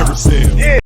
Carousel. Yeah.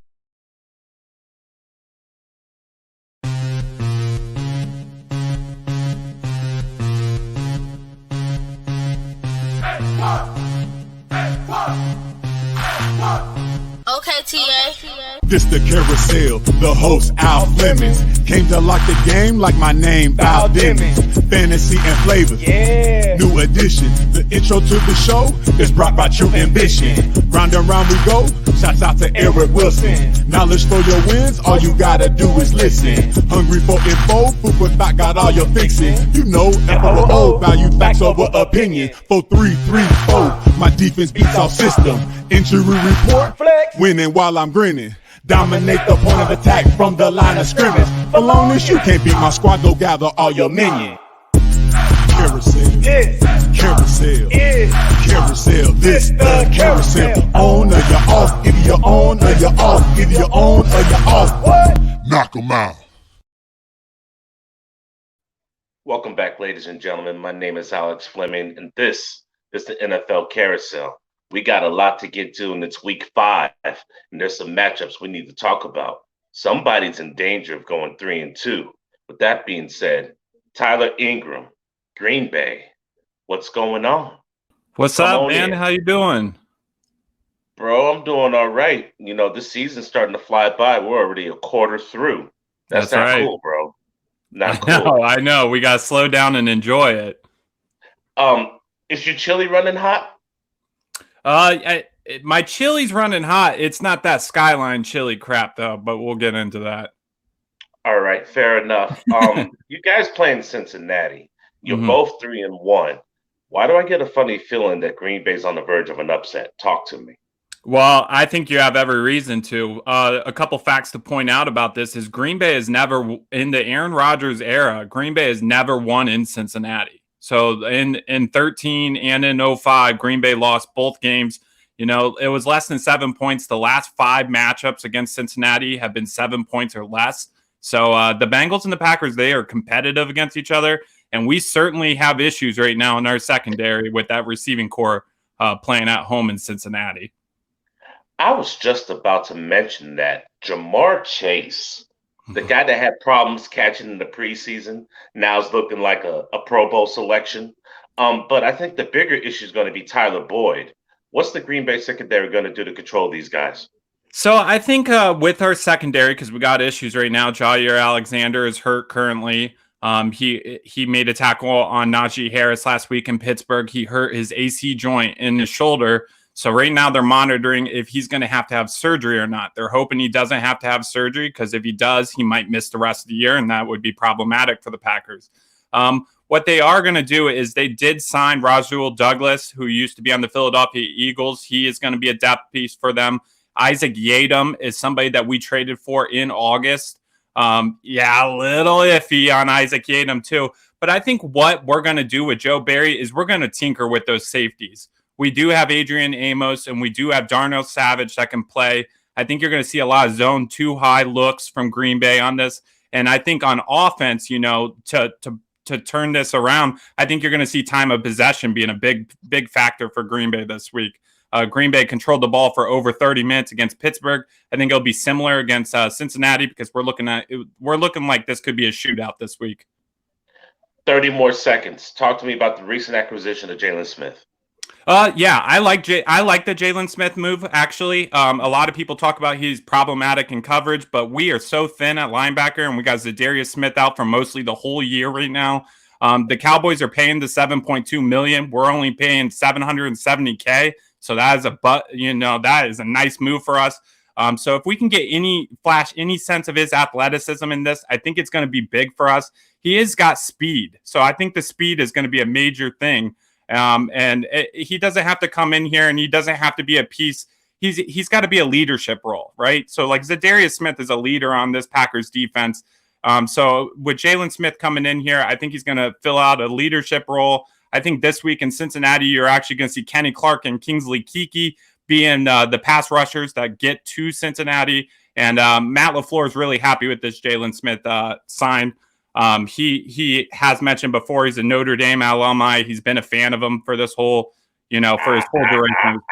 Okay, TA. This the Carousel, the host Al Fleming. Came to lock the game like my name, Val Demings. Fantasy and flavors, yeah. New edition. The intro to the show is brought by True Ambition. Round and round we go, shouts out to Eric Wilson. Knowledge for your wins, all you gotta do is listen. Hungry for info, food for thought, got all your fixing. You know, FOO, value facts over opinion. 4-3-3-4, my defense beats our system. Injury report, winning while I'm grinning. Dominate the point of attack from the line of scrimmage. For long as you can't beat my squad, go gather all your minions. Carousel, yeah. Carousel, yeah. Carousel, this the Carousel. On or you're off, either you're on or you're off, either you're on or you're off. What? Knock 'em out. Welcome back, ladies and gentlemen. My name is Alex Fleming, and this is the NFL Carousel. We got a lot to get to, and it's week 5, and there's some matchups we need to talk about. Somebody's in danger of going 3-2. With that being said, Tyler Ingram, Green Bay, what's going on? What's up, man? How you doing? Bro, I'm doing all right. You know, this season's starting to fly by. We're already a quarter through. That's not right. Cool, bro. Not cool. I know. We got to slow down and enjoy it. Is your chili running hot? My chili's running hot. It's not that Skyline chili crap, though, but we'll get into that. All right, fair enough. You guys playing Cincinnati. You're both 3-1. Why do I get a funny feeling that Green Bay's on the verge of an upset? Talk to me. Well, I think you have every reason to. A couple facts to point out about this is Green Bay has never, in the Aaron Rodgers era, Green Bay has never won in Cincinnati. So in 13 and in 05, Green Bay lost both games. You know, it was less than 7 points. The last 5 matchups against Cincinnati have been 7 points or less. So the Bengals and the Packers, they are competitive against each other. And we certainly have issues right now in our secondary with that receiving core playing at home in Cincinnati. I was just about to mention that. Jamar Chase, the guy that had problems catching in the preseason, now is looking like a Pro Bowl selection. But I think the bigger issue is going to be Tyler Boyd. What's the Green Bay secondary going to do to control these guys? So I think with our secondary, because we got issues right now, Jair Alexander is hurt currently. He made a tackle on Najee Harris last week in Pittsburgh. He hurt his AC joint in his shoulder. So right now they're monitoring if he's going to have surgery or not. They're hoping he doesn't have to have surgery because if he does, he might miss the rest of the year, and that would be problematic for the Packers. What they are going to do is they did sign Rasul Douglas, who used to be on the Philadelphia Eagles. He is going to be a depth piece for them. Isaac Yiadom is somebody that we traded for in August. A little iffy on Isaac Yiadom too. But I think what we're going to do with Joe Barry is we're going to tinker with those safeties. We do have Adrian Amos, and we do have Darnell Savage that can play. I think you're going to see a lot of zone 2 high looks from Green Bay on this. And I think on offense, you know, to turn this around, I think you're going to see time of possession being a big factor for Green Bay this week. Green Bay controlled the ball for over 30 minutes against Pittsburgh. I think it'll be similar against Cincinnati because we're looking like this could be a shootout this week. 30 more seconds. Talk to me about the recent acquisition of Jalen Smith. I like the Jalen Smith move, actually. A lot of people talk about he's problematic in coverage, but we are so thin at linebacker, and we got Zadarius Smith out for mostly the whole year right now. The Cowboys are paying the $7.2 million. We're only paying $770K. So that is a nice move for us. So if we can get any sense of his athleticism in this, I think it's going to be big for us. He has got speed. So I think the speed is going to be a major thing. He doesn't have to come in here and he doesn't have to be a piece. He's got to be a leadership role, right? So like Zadarius Smith is a leader on this Packers defense. So with Jalen Smith coming in here, I think he's going to fill out a leadership role. I think this week in Cincinnati, you're actually going to see Kenny Clark and Kingsley Keke being the pass rushers that get to Cincinnati. And Matt LaFleur is really happy with this Jalen Smith sign. He has mentioned before he's a Notre Dame alumni. He's been a fan of him for this whole, for his whole duration of his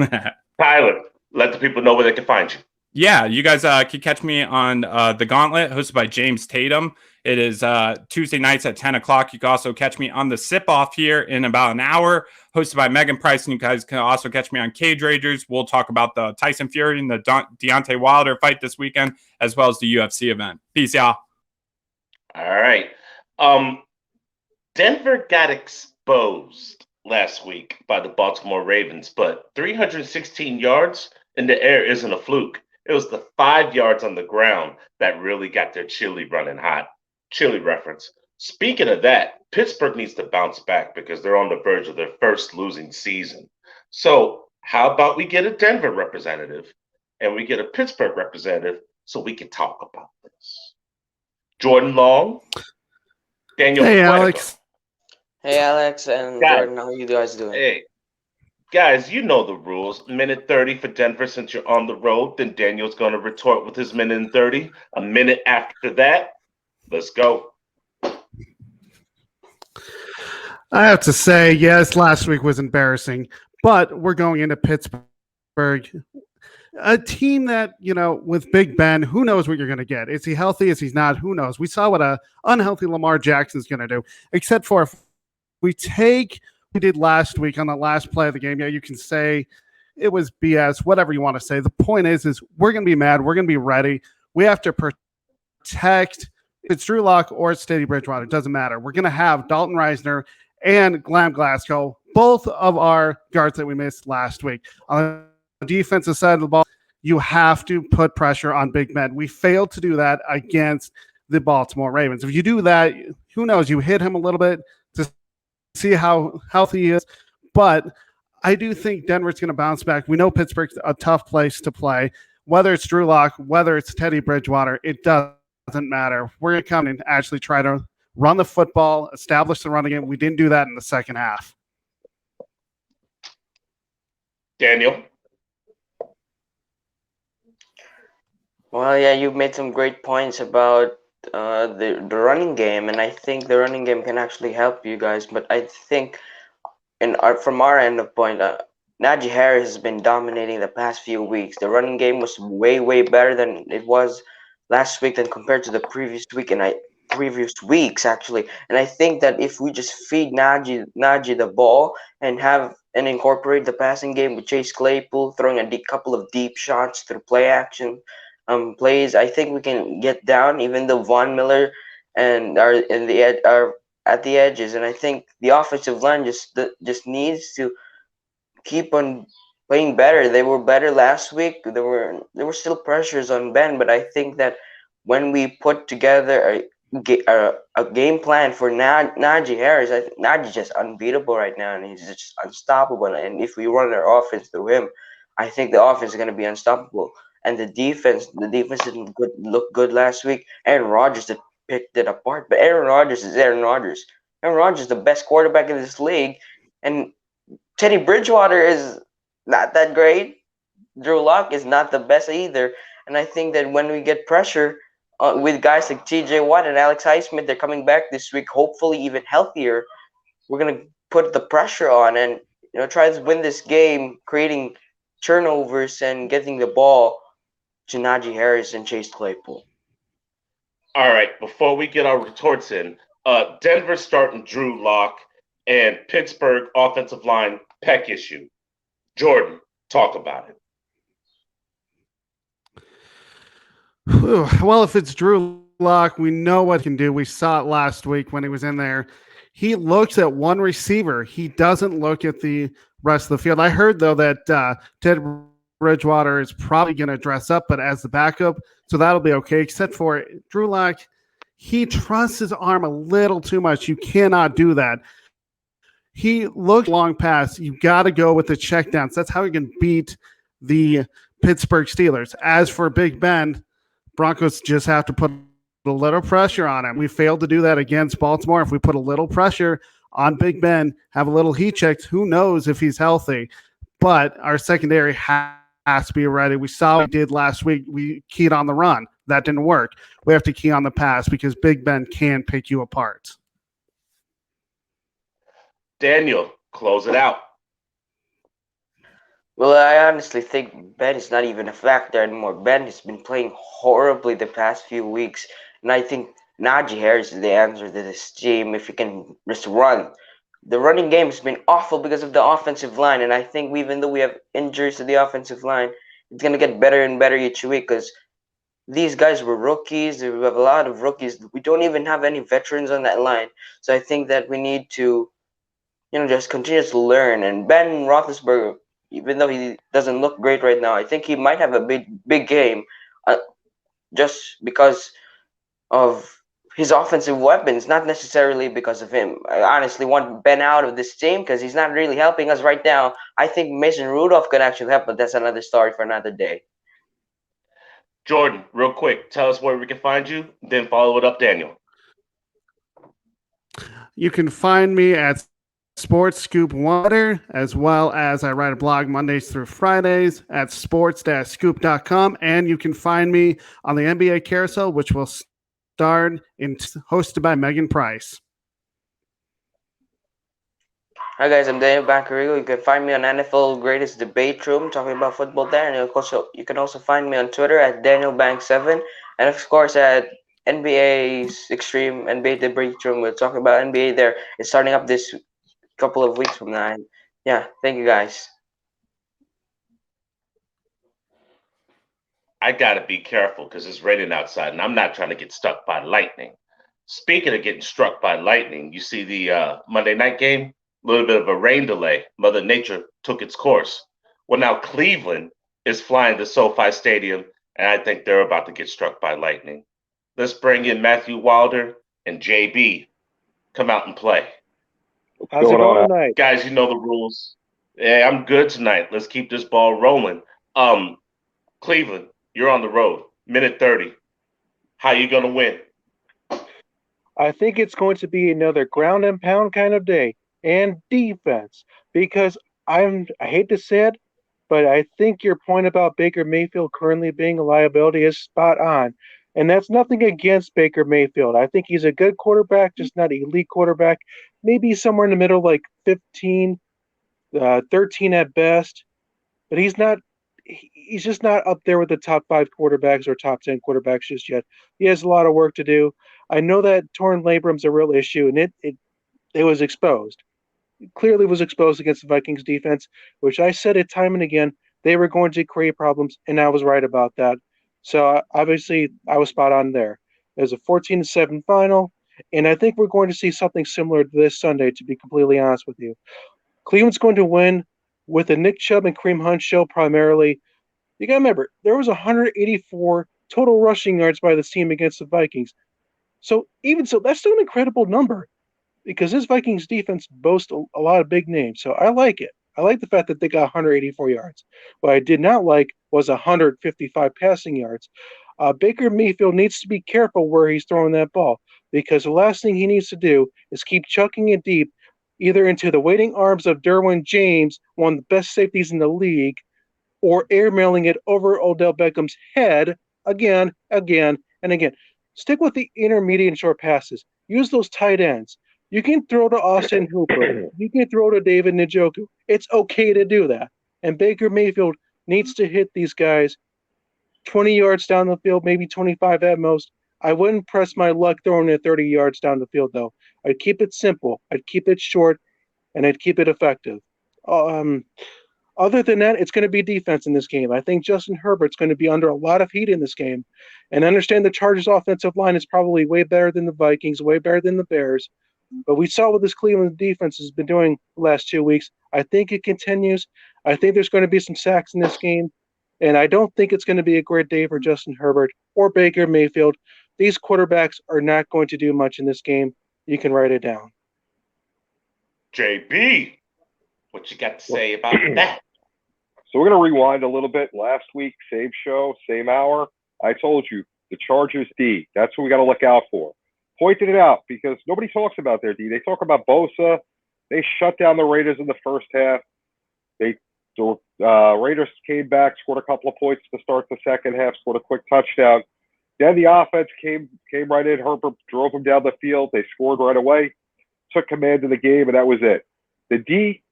career. Tyler, let the people know where they can find you. Yeah, you guys can catch me on The Gauntlet, hosted by James Tatum. It is Tuesday nights at 10 o'clock. You can also catch me on The Sip Off here in about an hour, hosted by Megan Price. And you guys can also catch me on Cage Ragers. We'll talk about the Tyson Fury and the Deontay Wilder fight this weekend, as well as the UFC event. Peace, y'all. All right. Denver got exposed last week by the Baltimore Ravens, but 316 yards in the air isn't a fluke. It was the 5 yards on the ground that really got their chili running hot. Chili reference. Speaking of that, Pittsburgh needs to bounce back because they're on the verge of their first losing season. So how about we get a Denver representative and we get a Pittsburgh representative so we can talk about this? Jordan Long, Daniel. Hey, Alex. Hey, Alex and Jordan. How are you guys doing? Hey. Guys, you know the rules. Minute 30 for Denver since you're on the road. Then Daniel's going to retort with his minute and 30. A minute after that, let's go. I have to say, yes, last week was embarrassing, but we're going into Pittsburgh, a team that, with Big Ben, who knows what you're going to get? Is he healthy? Is he not? Who knows? We saw what a unhealthy Lamar Jackson's going to do, except for if we take we did last week on the last play of the game. Yeah, you can say it was BS, whatever you want to say. The point is we're going to be mad. We're going to be ready. We have to protect. If it's Drew Lock or it's Teddy Bridgewater, it doesn't matter. We're going to have Dalton Reisner and Glam Glasgow, both of our guards that we missed last week. On the defensive side of the ball, you have to put pressure on Big Ben. We failed to do that against the Baltimore Ravens. If you do that, who knows? You hit him a little bit to see how healthy he is. But I do think Denver's going to bounce back. We know Pittsburgh's a tough place to play. Whether it's Drew Lock, whether it's Teddy Bridgewater, it doesn't matter. We're going to come and actually try to run the football, establish the running game. We didn't do that in the second half. Daniel? Well, yeah, you made some great points about the running game, and I think the running game can actually help you guys. But I think from our end of point, Najee Harris has been dominating the past few weeks. The running game was way, way better than it was last week than compared to the previous week and previous weeks actually. And I think that if we just feed Najee the ball and incorporate the passing game with Chase Claypool throwing a couple of deep shots through play action plays, I think we can get down. Even though Von Miller and are at the edges, and I think the offensive line just needs to keep on playing better. They were better last week. There were still pressures on Ben, but I think that when we put together a game plan for Najee Harris, I think Najee's just unbeatable right now, and he's just unstoppable. And if we run our offense through him, I think the offense is going to be unstoppable. And the defense didn't look good last week. Aaron Rodgers picked it apart, but Aaron Rodgers is Aaron Rodgers. Aaron Rodgers is the best quarterback in this league, and Teddy Bridgewater is not that great. Drew Lock is not the best either. And I think that when we get pressure with guys like T.J. Watt and Alex Highsmith, they're coming back this week, hopefully even healthier. We're gonna put the pressure on and try to win this game, creating turnovers and getting the ball to Najee Harris and Chase Claypool. All right, before we get our retorts in, Denver starting Drew Lock and Pittsburgh offensive line peck issue. Jordan, talk about it. Well, if it's Drew Lock, we know what he can do. We saw it last week when he was in there. He looks at one receiver. He doesn't look at the rest of the field. I heard, though, that Ted Bridgewater is probably going to dress up, but as the backup, so that'll be okay, except for Drew Lock. He trusts his arm a little too much. You cannot do that. He looked long pass. You got to go with the checkdowns. That's how you can beat the Pittsburgh Steelers. As for Big Ben, Broncos just have to put a little pressure on him. We failed to do that against Baltimore. If we put a little pressure on Big Ben, have a little heat checked, who knows if he's healthy. But our secondary has to be ready. We saw what we did last week. We keyed on the run. That didn't work. We have to key on the pass because Big Ben can pick you apart. Daniel, close it out. Well, I honestly think Ben is not even a factor anymore. Ben has been playing horribly the past few weeks, and I think Najee Harris is the answer to this team if he can just run. The running game has been awful because of the offensive line, and I think even though we have injuries to the offensive line, it's gonna get better and better each week because these guys were rookies. We have a lot of rookies. We don't even have any veterans on that line, so I think that we need to just continues to learn. And Ben Roethlisberger, even though he doesn't look great right now, I think he might have a big game, uh, just because of his offensive weapons, not necessarily because of him. I honestly want Ben out of this team because he's not really helping us right now. I think Mason Rudolph can actually help, but that's another story for another day. Jordan, real quick, tell us where we can find you, then follow it up, Daniel. You can find me at Sports Scoop Water, as well as I write a blog Mondays through Fridays at sports-scoop.com. And you can find me on the NBA Carousel, which will start in hosted by Megan Price. Hi guys, I'm Daniel Baccarigo. You can find me on NFL Greatest Debate Room talking about football there, and you can also find me on Twitter at DanielBank7, and of course at NBA's Extreme NBA Debate Room. We're talking about NBA there. It's starting up this couple of weeks from now. And yeah, thank you guys. I got to be careful because it's raining outside and I'm not trying to get struck by lightning. Speaking of getting struck by lightning, you see the Monday night game? A little bit of a rain delay. Mother Nature took its course. Well, now Cleveland is flying to SoFi Stadium, and I think they're about to get struck by lightning. Let's bring in Matthew Wilder and JB. Come out and play. How's it going tonight? Guys, you know the rules. Yeah, I'm good tonight. Let's keep this ball rolling. Cleveland, you're on the road. Minute 30. How you going to win? I think it's going to be another ground and pound kind of day and defense because I hate to say it, but I think your point about Baker Mayfield currently being a liability is spot on. And that's nothing against Baker Mayfield. I think he's a good quarterback, just not elite quarterback. Maybe somewhere in the middle, like 15, 13 at best. But he's just not up there with the top 5 quarterbacks or top 10 quarterbacks just yet. He has a lot of work to do. I know that torn labrum's a real issue, and it was exposed. It clearly was exposed against the Vikings defense, which I said it time and again they were going to create problems, and I was right about that. So obviously I was spot on there. It was a 14-7 final, and I think we're going to see something similar this Sunday. To be completely honest with you, Cleveland's going to win with the Nick Chubb and Kareem Hunt show primarily. You got to remember, there was 184 total rushing yards by this team against the Vikings. So even so, that's still an incredible number because this Vikings defense boasts a lot of big names. So I like it. I like the fact that they got 184 yards. What I did not like was 155 passing yards. Baker Mayfield needs to be careful where he's throwing that ball because the last thing he needs to do is keep chucking it deep either into the waiting arms of Derwin James, one of the best safeties in the league, or airmailing it over Odell Beckham's head again, and again. Stick with the intermediate and short passes. Use those tight ends. You can throw to Austin Hooper. You can throw to David Njoku. It's okay to do that. And Baker Mayfield needs to hit these guys 20 yards down the field, maybe 25 at most. I wouldn't press my luck throwing it 30 yards down the field, though. I'd keep it simple. I'd keep it short, and I'd keep it effective. Other than that, it's going to be defense in this game. I think Justin Herbert's going to be under a lot of heat in this game. And I understand the Chargers' offensive line is probably way better than the Vikings, way better than the Bears. But we saw what this Cleveland defense has been doing the last 2 weeks. I think it continues. I think there's going to be some sacks in this game. And I don't think it's going to be a great day for Justin Herbert or Baker Mayfield. These quarterbacks are not going to do much in this game. You can write it down. JB, what you got to say about that? So we're going to rewind a little bit. Last week, same show, same hour. I told you, the Chargers D. That's what we got to look out for. Pointed it out because nobody talks about their D. They talk about Bosa. They shut down the Raiders in the first half. The Raiders came back, scored a couple of points to start the second half, scored a quick touchdown. Then the offense came right in. Herbert drove them down the field. They scored right away, took command of the game, and that was it. The D,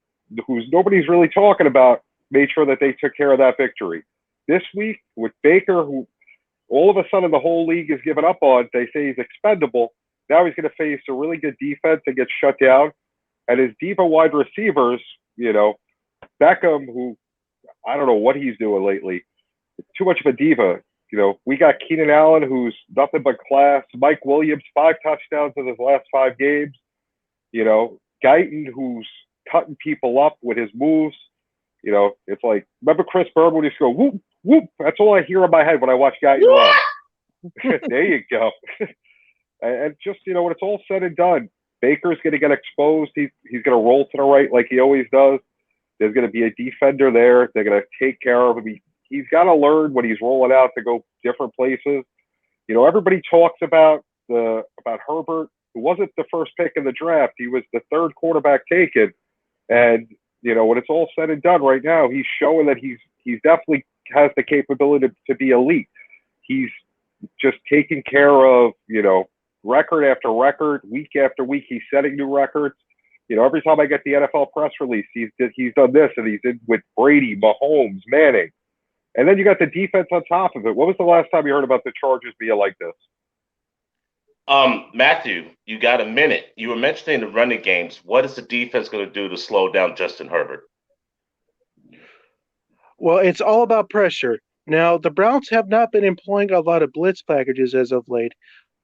who's nobody's really talking about, made sure that they took care of that victory. This week with Baker, who all of a sudden the whole league is giving up on, they say he's expendable. Now he's going to face a really good defense and get shut down. And his diva wide receivers, Beckham, who I don't know what he's doing lately. It's too much of a diva. We got Keenan Allen, who's nothing but class. Mike Williams, 5 touchdowns in his last 5 games. Guyton, who's cutting people up with his moves. It's like, remember Chris Berman would just go, whoop, whoop. That's all I hear in my head when I watch Guyton run. There you go. And just, when it's all said and done, Baker's going to get exposed. He's going to roll to the right like he always does. There's going to be a defender there. They're going to take care of him. He's got to learn when he's rolling out to go different places. Everybody talks about Herbert, who wasn't the first pick in the draft. He was the 3rd quarterback taken. And, when it's all said and done right now, he's showing that he's definitely has the capability to be elite. He's just taking care of, record after record, week after week. He's setting new records. Every time I get the NFL press release, he's done this, and he's in with Brady, Mahomes, Manning. And then you got the defense on top of it. When was the last time you heard about the Chargers being like this? Matthew, you got a minute. You were mentioning the running games. What is the defense going to do to slow down Justin Herbert? Well, it's all about pressure. Now, the Browns have not been employing a lot of blitz packages as of late,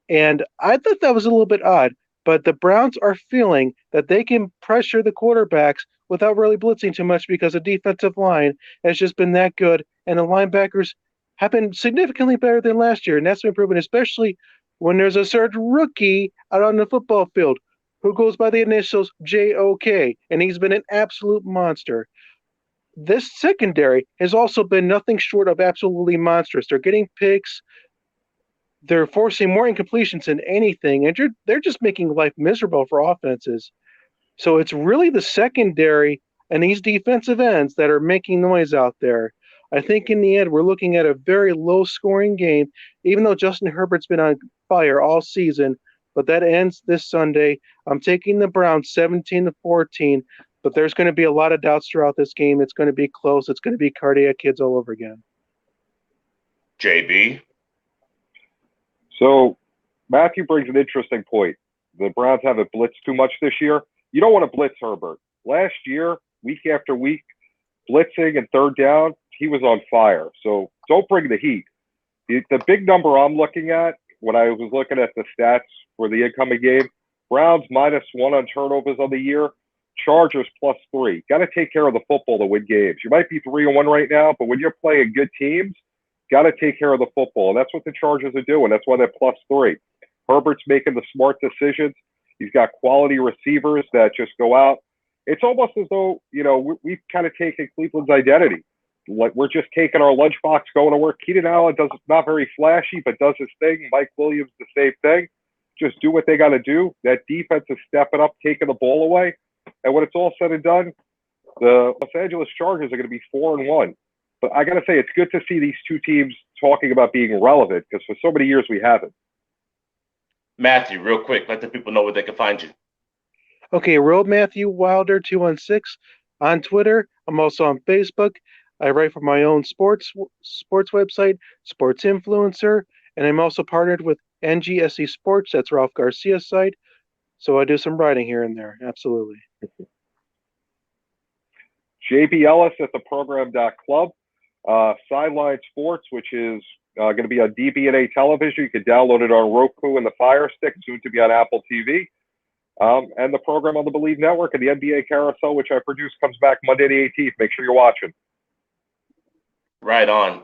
and I thought that was a little bit odd. But the Browns are feeling that they can pressure the quarterbacks without really blitzing too much because the defensive line has just been that good, and the linebackers have been significantly better than last year, and that's been proven, especially when there's a certain rookie out on the football field who goes by the initials JOK, and he's been an absolute monster. This secondary has also been nothing short of absolutely monstrous. They're getting picks. They're forcing more incompletions than anything, and they're just making life miserable for offenses. So it's really the secondary and these defensive ends that are making noise out there. I think in the end, we're looking at a very low-scoring game, even though Justin Herbert's been on fire all season. But that ends this Sunday. I'm taking the Browns 17-14, but there's going to be a lot of doubts throughout this game. It's going to be close. It's going to be cardiac kids all over again. JB? So Matthew brings an interesting point. The Browns haven't blitzed too much this year. You don't want to blitz Herbert. Last year, week after week, blitzing and 3rd down, he was on fire. So don't bring the heat. The big number I'm looking at when I was looking at the stats for the incoming game, Browns -1 on turnovers on the year, Chargers +3. Got to take care of the football to win games. You might be 3-1 right now, but when you're playing good teams, got to take care of the football. And that's what the Chargers are doing. That's why they're +3. Herbert's making the smart decisions. He's got quality receivers that just go out. It's almost as though, we've kind of taken Cleveland's identity. Like we're just taking our lunchbox, going to work. Keenan Allen does not very flashy, but does his thing. Mike Williams, the same thing. Just do what they got to do. That defense is stepping up, taking the ball away. And when it's all said and done, the Los Angeles Chargers are going to be 4-1. But I got to say, it's good to see these two teams talking about being relevant because for so many years we haven't. Matthew, real quick, let the people know where they can find you. Okay, Road Matthew Wilder 216 on Twitter. I'm also on Facebook. I write for my own sports website, Sports Influencer, and I'm also partnered with NGSE Sports. That's Ralph Garcia's site. So I do some writing here and there. Absolutely. JB Ellis at the program.club. Sideline Sports, which is going to be on DBNA television. You can download it on Roku and the Fire Stick, soon to be on Apple TV. And the program on the Believe Network and the NBA Carousel, which I produce, comes back Monday the 18th. Make sure you're watching. Right on.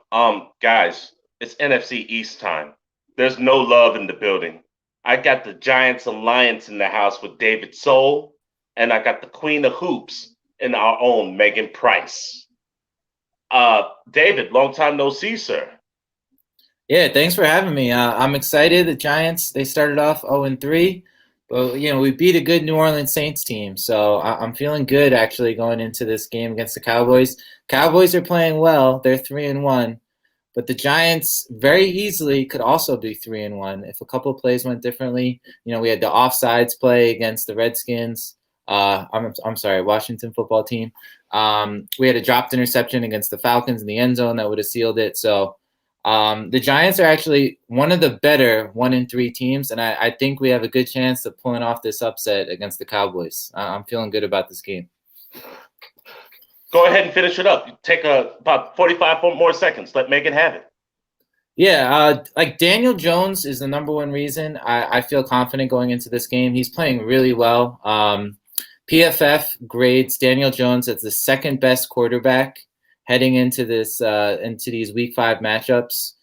Guys, it's NFC East time. There's no love in the building. I got the Giants Alliance in the house with David Soul, and I got the Queen of Hoops in our own Megan Price. David, long time no see, sir. Yeah, thanks for having me. I'm excited. The Giants, they started off 0-3, but we beat a good New Orleans Saints team, so I'm feeling good actually going into this game against the Cowboys. Cowboys are playing well; they're 3-1, but the Giants very easily could also be 3-1 if a couple of plays went differently. We had the offsides play against the Redskins. I'm sorry, Washington football team. We had a dropped interception against the Falcons in the end zone that would have sealed it. So the Giants are actually one of the better 1-3 teams, and I think we have a good chance of pulling off this upset against the Cowboys. I'm feeling good about this game. Go ahead and finish it up. Take about 45 more seconds. Let Megan have it. Yeah, like Daniel Jones is the number one reason I feel confident going into this game. He's playing really well. PFF grades Daniel Jones as the second best quarterback heading into these Week 5 matchups.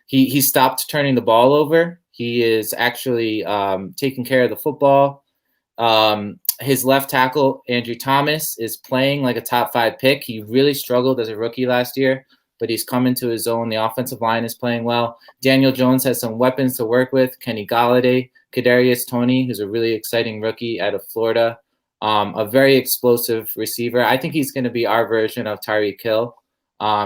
He stopped turning the ball over. He is actually taking care of the football. His left tackle, Andrew Thomas, is playing like a top 5 pick. He really struggled as a rookie last year, but he's come into his own. The offensive line is playing well. Daniel Jones has some weapons to work with. Kenny Galladay, Kadarius Toney, who's a really exciting rookie out of Florida, a very explosive receiver. I think he's going to be our version of Tyreek Hill.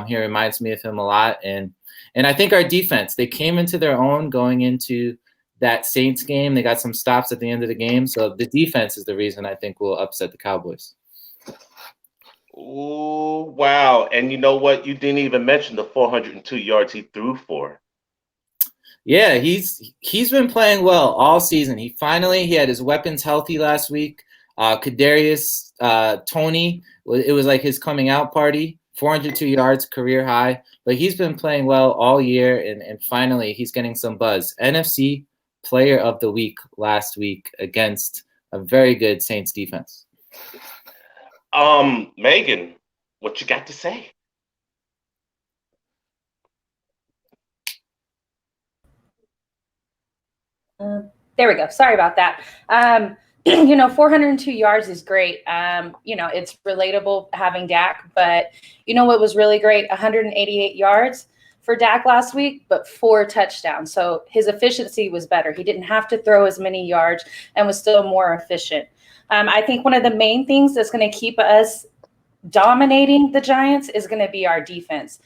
He reminds me of him a lot. And I think our defense, they came into their own going into that Saints game. They got some stops at the end of the game. So the defense is the reason I think we'll upset the Cowboys. Oh, wow. And you know what? You didn't even mention the 402 yards he threw for. Yeah, he's been playing well all season. He had his weapons healthy last week. Kadarius Toney, it was like his coming out party. 402 yards, career high. But he's been playing well all year, and finally he's getting some buzz. NFC Player of the Week last week against a very good Saints defense. Megan, what you got to say? There we go. Sorry about that. 402 yards is great. It's relatable having Dak, but what was really great? 188 yards for Dak last week, but 4 touchdowns. So his efficiency was better. He didn't have to throw as many yards and was still more efficient. I think one of the main things that's going to keep us dominating the Giants is going to be our defense.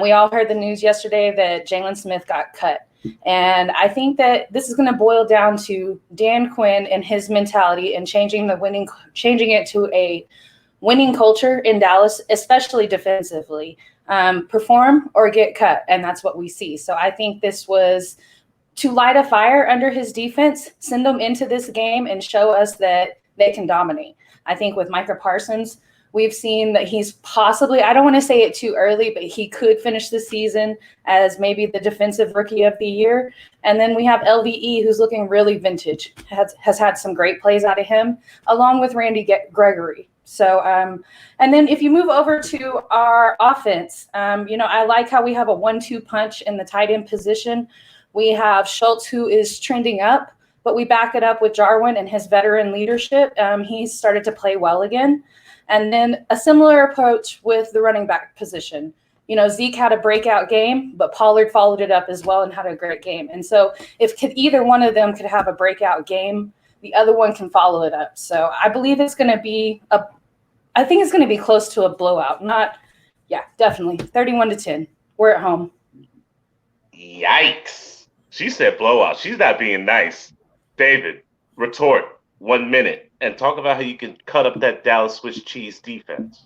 We all heard the news yesterday that Jalen Smith got cut. And I think that this is going to boil down to Dan Quinn and his mentality and changing it to a winning culture in Dallas, especially defensively. Perform or get cut, and that's what we see. So I think this was to light a fire under his defense, send them into this game, and show us that they can dominate. I think with Micah Parsons, we've seen that he's possibly, I don't want to say it too early, but he could finish the season as maybe the defensive rookie of the year. And then we have LVE, who's looking really vintage, has had some great plays out of him, along with Randy Gregory. So, and then if you move over to our offense, I like how we have a 1-2 punch in the tight end position. We have Schultz, who is trending up, but we back it up with Jarwin and his veteran leadership. He's started to play well again. And then a similar approach with the running back position. Zeke had a breakout game, but Pollard followed it up as well and had a great game. And so if either one of them could have a breakout game, the other one can follow it up. So I believe it's going to be I think it's going to be close to a blowout. Definitely 31-10. We're at home. Yikes. She said blowout. She's not being nice. David, retort 1 minute and talk about how you can cut up that Dallas Swiss cheese defense.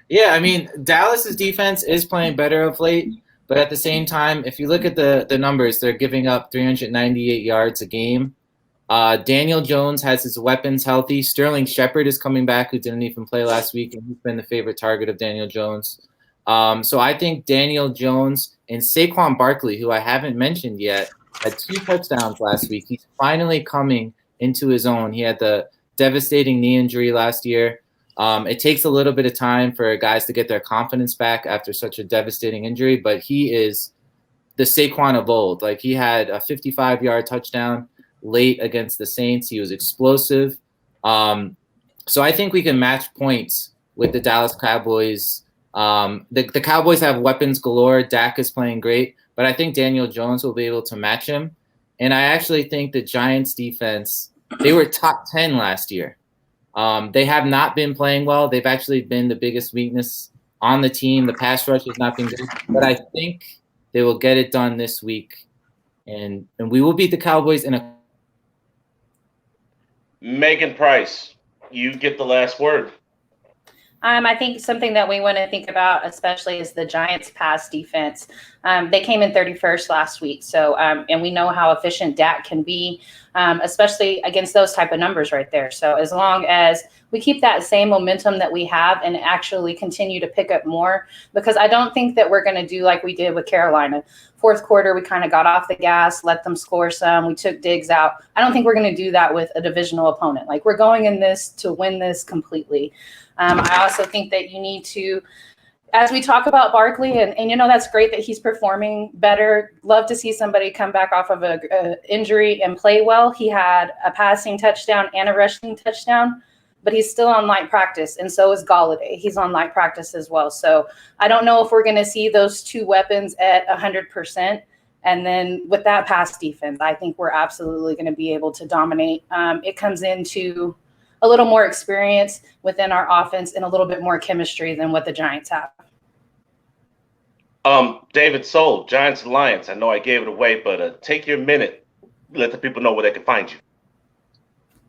Yeah, I mean, Dallas's defense is playing better of late, but at the same time, if you look at the numbers, they're giving up 398 yards a game. Daniel Jones has his weapons healthy. Sterling Shepard is coming back, who didn't even play last week, and he's been the favorite target of Daniel Jones. So I think Daniel Jones and Saquon Barkley, who I haven't mentioned yet, had 2 touchdowns last week. He's finally coming into his own. He had the devastating knee injury last year. It takes a little bit of time for guys to get their confidence back after such a devastating injury, but he is the Saquon of old. Like, he had a 55-yard touchdown late against the Saints. He was explosive. So I think we can match points with the Dallas Cowboys. The Cowboys have weapons galore. Dak is playing great, but I think Daniel Jones will be able to match him. And I actually think the Giants defense, they were top 10 last year. They have not been playing well. They've actually been the biggest weakness on the team. The pass rush has not been good, but I think they will get it done this week. And we will beat the Cowboys in a Megan Price, you get the last word. I think something that we want to think about, especially, is the Giants' pass defense. They came in 31st last week, so and we know how efficient Dak can be, especially against those type of numbers right there. So as long as we keep that same momentum that we have and actually continue to pick up more, because I don't think that we're going to do like we did with Carolina. Fourth quarter, we kind of got off the gas, let them score some. We took Diggs out. I don't think we're going to do that with a divisional opponent. Like, we're going in this to win this completely. I also think that you need to, as we talk about Barkley, and that's great that he's performing better. Love to see somebody come back off of a injury and play well. He had a passing touchdown and a rushing touchdown, but he's still on light practice, and so is Golladay. He's on light practice as well. So I don't know if we're going to see those two weapons at 100%. And then with that pass defense, I think we're absolutely going to be able to dominate. It comes into a little more experience within our offense and a little bit more chemistry than what the Giants have. David Soul, Giants Alliance. I know I gave it away, but take your minute. Let the people know where they can find you.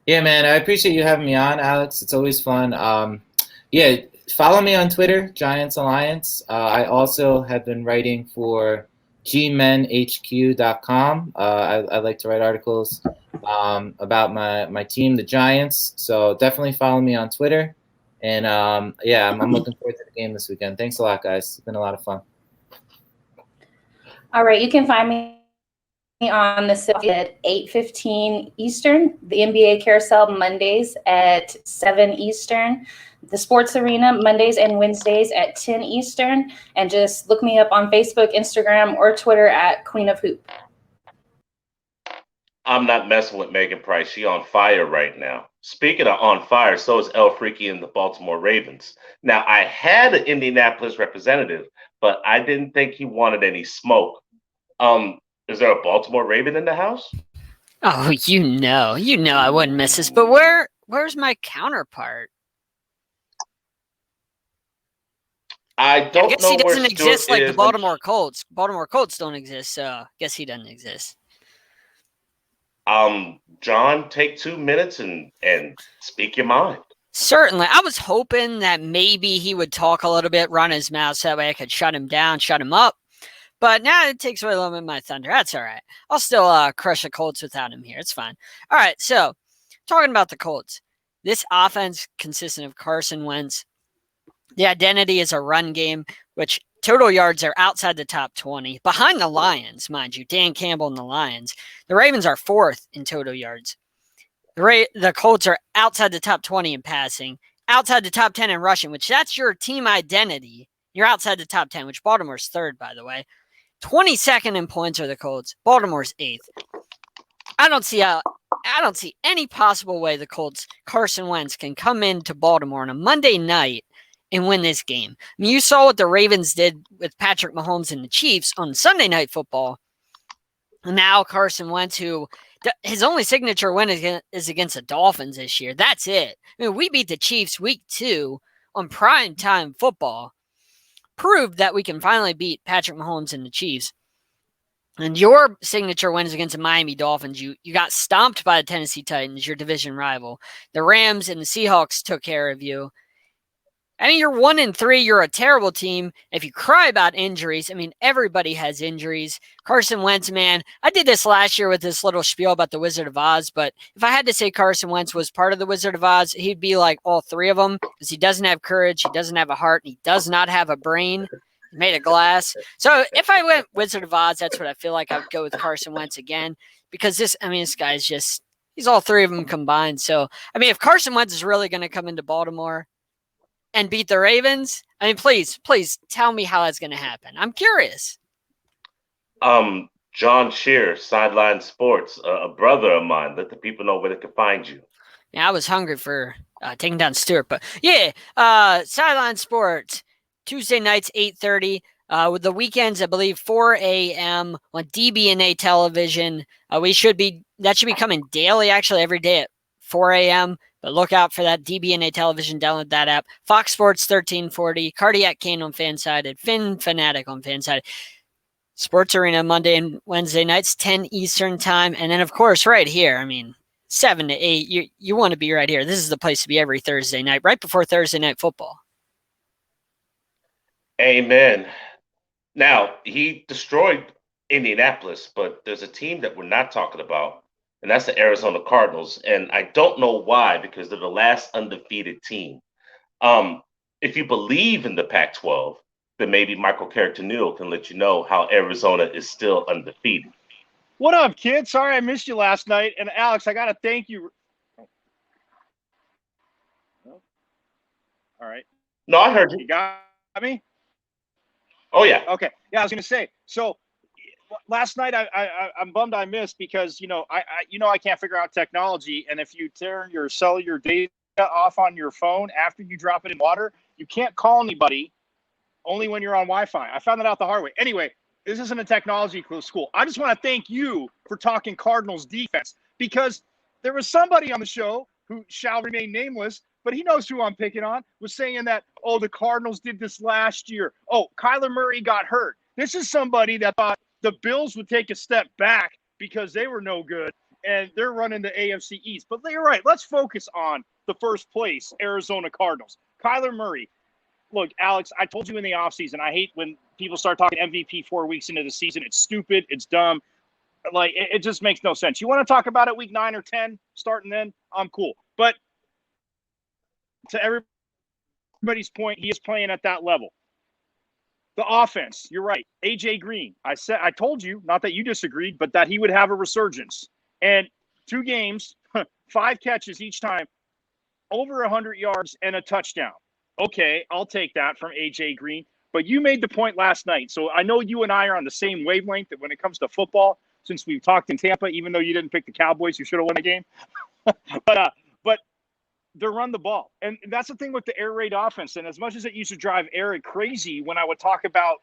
Yeah, man, I appreciate you having me on, Alex. It's always fun. Yeah, follow me on Twitter, Giants Alliance. I also have been writing for gmenhq.com. I like to write articles about my team, the Giants. So definitely follow me on Twitter. And yeah, I'm looking forward to the game this weekend. Thanks a lot, guys. It's been a lot of fun. All right, you can find me on the site at 8:15 Eastern, the NBA Carousel Mondays at 7 Eastern, the Sports Arena Mondays and Wednesdays at 10 Eastern, and just look me up on Facebook, Instagram, or Twitter at Queen of Hoop. I'm not messing with Megan Price. She on fire right now. Speaking of on fire, so is El Freaky and the Baltimore Ravens. Now, I had an Indianapolis representative, but I didn't think he wanted any smoke. Is there a Baltimore Raven in the house? Oh, I wouldn't miss this. But where's my counterpart? I don't guess know he doesn't where exist Stuart like the is. Baltimore Colts. Baltimore Colts don't exist, so I guess he doesn't exist. John, take 2 minutes and speak your mind. Certainly. I was hoping that maybe he would talk a little bit, run his mouth, so that way I could shut him down, shut him up. But now it takes away a little bit of my thunder. That's all right. I'll still crush the Colts without him here. It's fine. All right, so talking about the Colts. This offense consisting of Carson Wentz. The identity is a run game, which total yards are outside the top 20. Behind the Lions, mind you, Dan Campbell and the Lions. The Ravens are fourth in total yards. The Colts are outside the top 20 in passing, outside the top 10 in rushing, which that's your team identity. You're outside the top 10, which Baltimore's third, by the way. 22nd in points are the Colts. Baltimore's eighth. I don't see any possible way the Colts, Carson Wentz, can come into Baltimore on a Monday night and win this game. I mean, you saw what the Ravens did with Patrick Mahomes and the Chiefs on Sunday Night Football. And now Carson Wentz, who his only signature win is against the Dolphins this year. That's it. I mean, we beat the Chiefs week 2 on primetime football. Proved that we can finally beat Patrick Mahomes and the Chiefs. And your signature win is against the Miami Dolphins. You got stomped by the Tennessee Titans, your division rival. The Rams and the Seahawks took care of you. I mean, you're 1-3. You're a terrible team. If you cry about injuries, I mean, everybody has injuries. Carson Wentz, man, I did this last year with this little spiel about the Wizard of Oz, but if I had to say Carson Wentz was part of the Wizard of Oz, he'd be like all three of them because he doesn't have courage, he doesn't have a heart, and he does not have a brain. He's made of glass. So if I went Wizard of Oz, that's what I feel like. I would go with Carson Wentz again because this guy's just, he's all three of them combined. So, I mean, if Carson Wentz is really going to come into Baltimore and beat the Ravens, I mean, please tell me how that's going to happen. I'm curious. John Shear, Sideline Sports, a brother of mine. Let the people know where they can find you. Yeah, I was hungry for taking down Stuart, but yeah, Sideline Sports, Tuesday nights, 8:30. With the weekends, I believe 4 a.m. on DBNA television. That should be coming daily, actually, every day at 4 a.m. But look out for that DBNA television. Download that app. Fox Sports 1340, Cardiac Kane on Fansided, Finn Fanatic on Fansided. Sports Arena Monday and Wednesday nights, 10 Eastern time. And then, of course, right here, I mean, 7 to 8. You want to be right here. This is the place to be every Thursday night, right before Thursday night football. Amen. Now, he destroyed Indianapolis, but there's a team that we're not talking about, and that's the Arizona Cardinals. And I don't know why, because they're the last undefeated team. If you believe in the Pac-12, then maybe Michael Carrick-Tennille can let you know how Arizona is still undefeated. What up, kid? Sorry I missed you last night. And Alex, I got to thank you. All right. No, I heard you. You got me? Oh, yeah. Okay. Yeah, I was going to say, so last night I'm bummed I missed because, I can't figure out technology. And if you turn your cellular data off on your phone after you drop it in water, you can't call anybody only when you're on Wi-Fi. I found that out the hard way. Anyway, this isn't a technology school. I just want to thank you for talking Cardinals defense, because there was somebody on the show who shall remain nameless, but he knows who I'm picking on, was saying that, oh, the Cardinals did this last year. Oh, Kyler Murray got hurt. This is somebody that thought the Bills would take a step back because they were no good, and they're running the AFC East. But you're right. Let's focus on the first place, Arizona Cardinals. Kyler Murray. Look, Alex, I told you in the offseason, I hate when people start talking MVP 4 weeks into the season. It's stupid. It's dumb. Like, it just makes no sense. You want to talk about it week 9 or 10, starting then, I'm cool. But to everybody's point, he is playing at that level. The offense, you're right. AJ Green, I told you, not that you disagreed, but that he would have a resurgence. And 2 games, 5 catches each time, over 100 yards and a touchdown. Okay, I'll take that from AJ Green. But you made the point last night. So I know you and I are on the same wavelength that when it comes to football, since we've talked in Tampa, even though you didn't pick the Cowboys, you should have won the game. but they run the ball. And that's the thing with the air raid offense. And as much as it used to drive Eric crazy when I would talk about,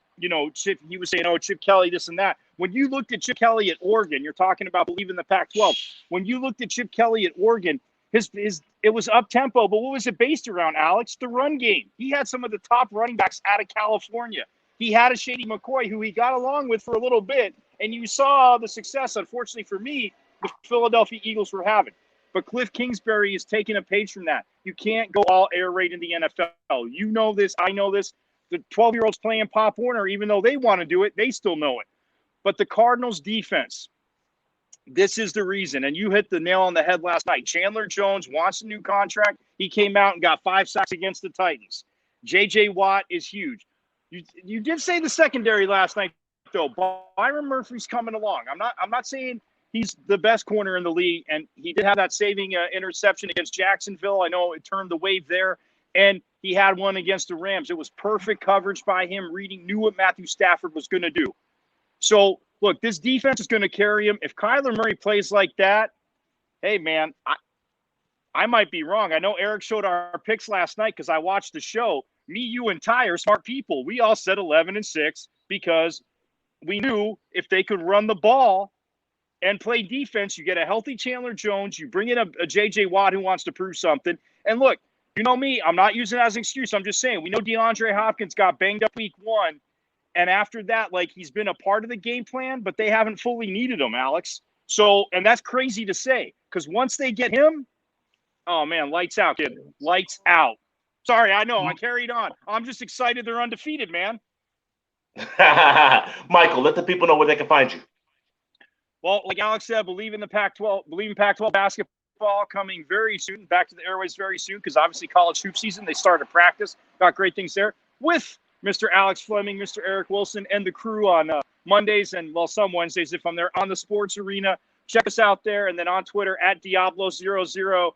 Chip, he was saying, oh, Chip Kelly, this and that. When you looked at Chip Kelly at Oregon, you're talking about believing the Pac-12. When you looked at Chip Kelly at Oregon, it was up tempo, but what was it based around, Alex? The run game. He had some of the top running backs out of California. He had a Shady McCoy who he got along with for a little bit, and you saw the success, unfortunately for me, the Philadelphia Eagles were having. But Cliff Kingsbury is taking a page from that. You can't go all air raid in the NFL. You know this. I know this. The 12-year-olds playing Pop Warner, even though they want to do it, they still know it. But the Cardinals defense, this is the reason. And you hit the nail on the head last night. Chandler Jones wants a new contract. He came out and got 5 sacks against the Titans. J.J. Watt is huge. You did say the secondary last night, though. Byron Murphy's coming along. I'm not saying he's the best corner in the league, and he did have that saving interception against Jacksonville. I know it turned the wave there, and he had one against the Rams. It was perfect coverage by him, knew what Matthew Stafford was going to do. So, look, this defense is going to carry him. If Kyler Murray plays like that, hey, man, I might be wrong. I know Eric showed our picks last night because I watched the show. Me, you, and Ty are smart people. We all said 11-6 because we knew if they could run the ball and play defense, you get a healthy Chandler Jones, you bring in a J.J. Watt who wants to prove something. And look, you know me, I'm not using it as an excuse. I'm just saying, we know DeAndre Hopkins got banged up week 1. And after that, he's been a part of the game plan, but they haven't fully needed him, Alex. So, and that's crazy to say, because once they get him, oh, man, lights out, kid. Lights out. Sorry, I know, I carried on. I'm just excited they're undefeated, man. Michael, let the people know where they can find you. Well, like Alex said, believe in Pac-12 basketball coming very soon, back to the airways very soon, because obviously college hoop season, they started practice, got great things there with Mr. Alex Fleming, Mr. Eric Wilson, and the crew on Mondays and, some Wednesdays if I'm there on the Sports Arena. Check us out there, and then on Twitter at Diablo00.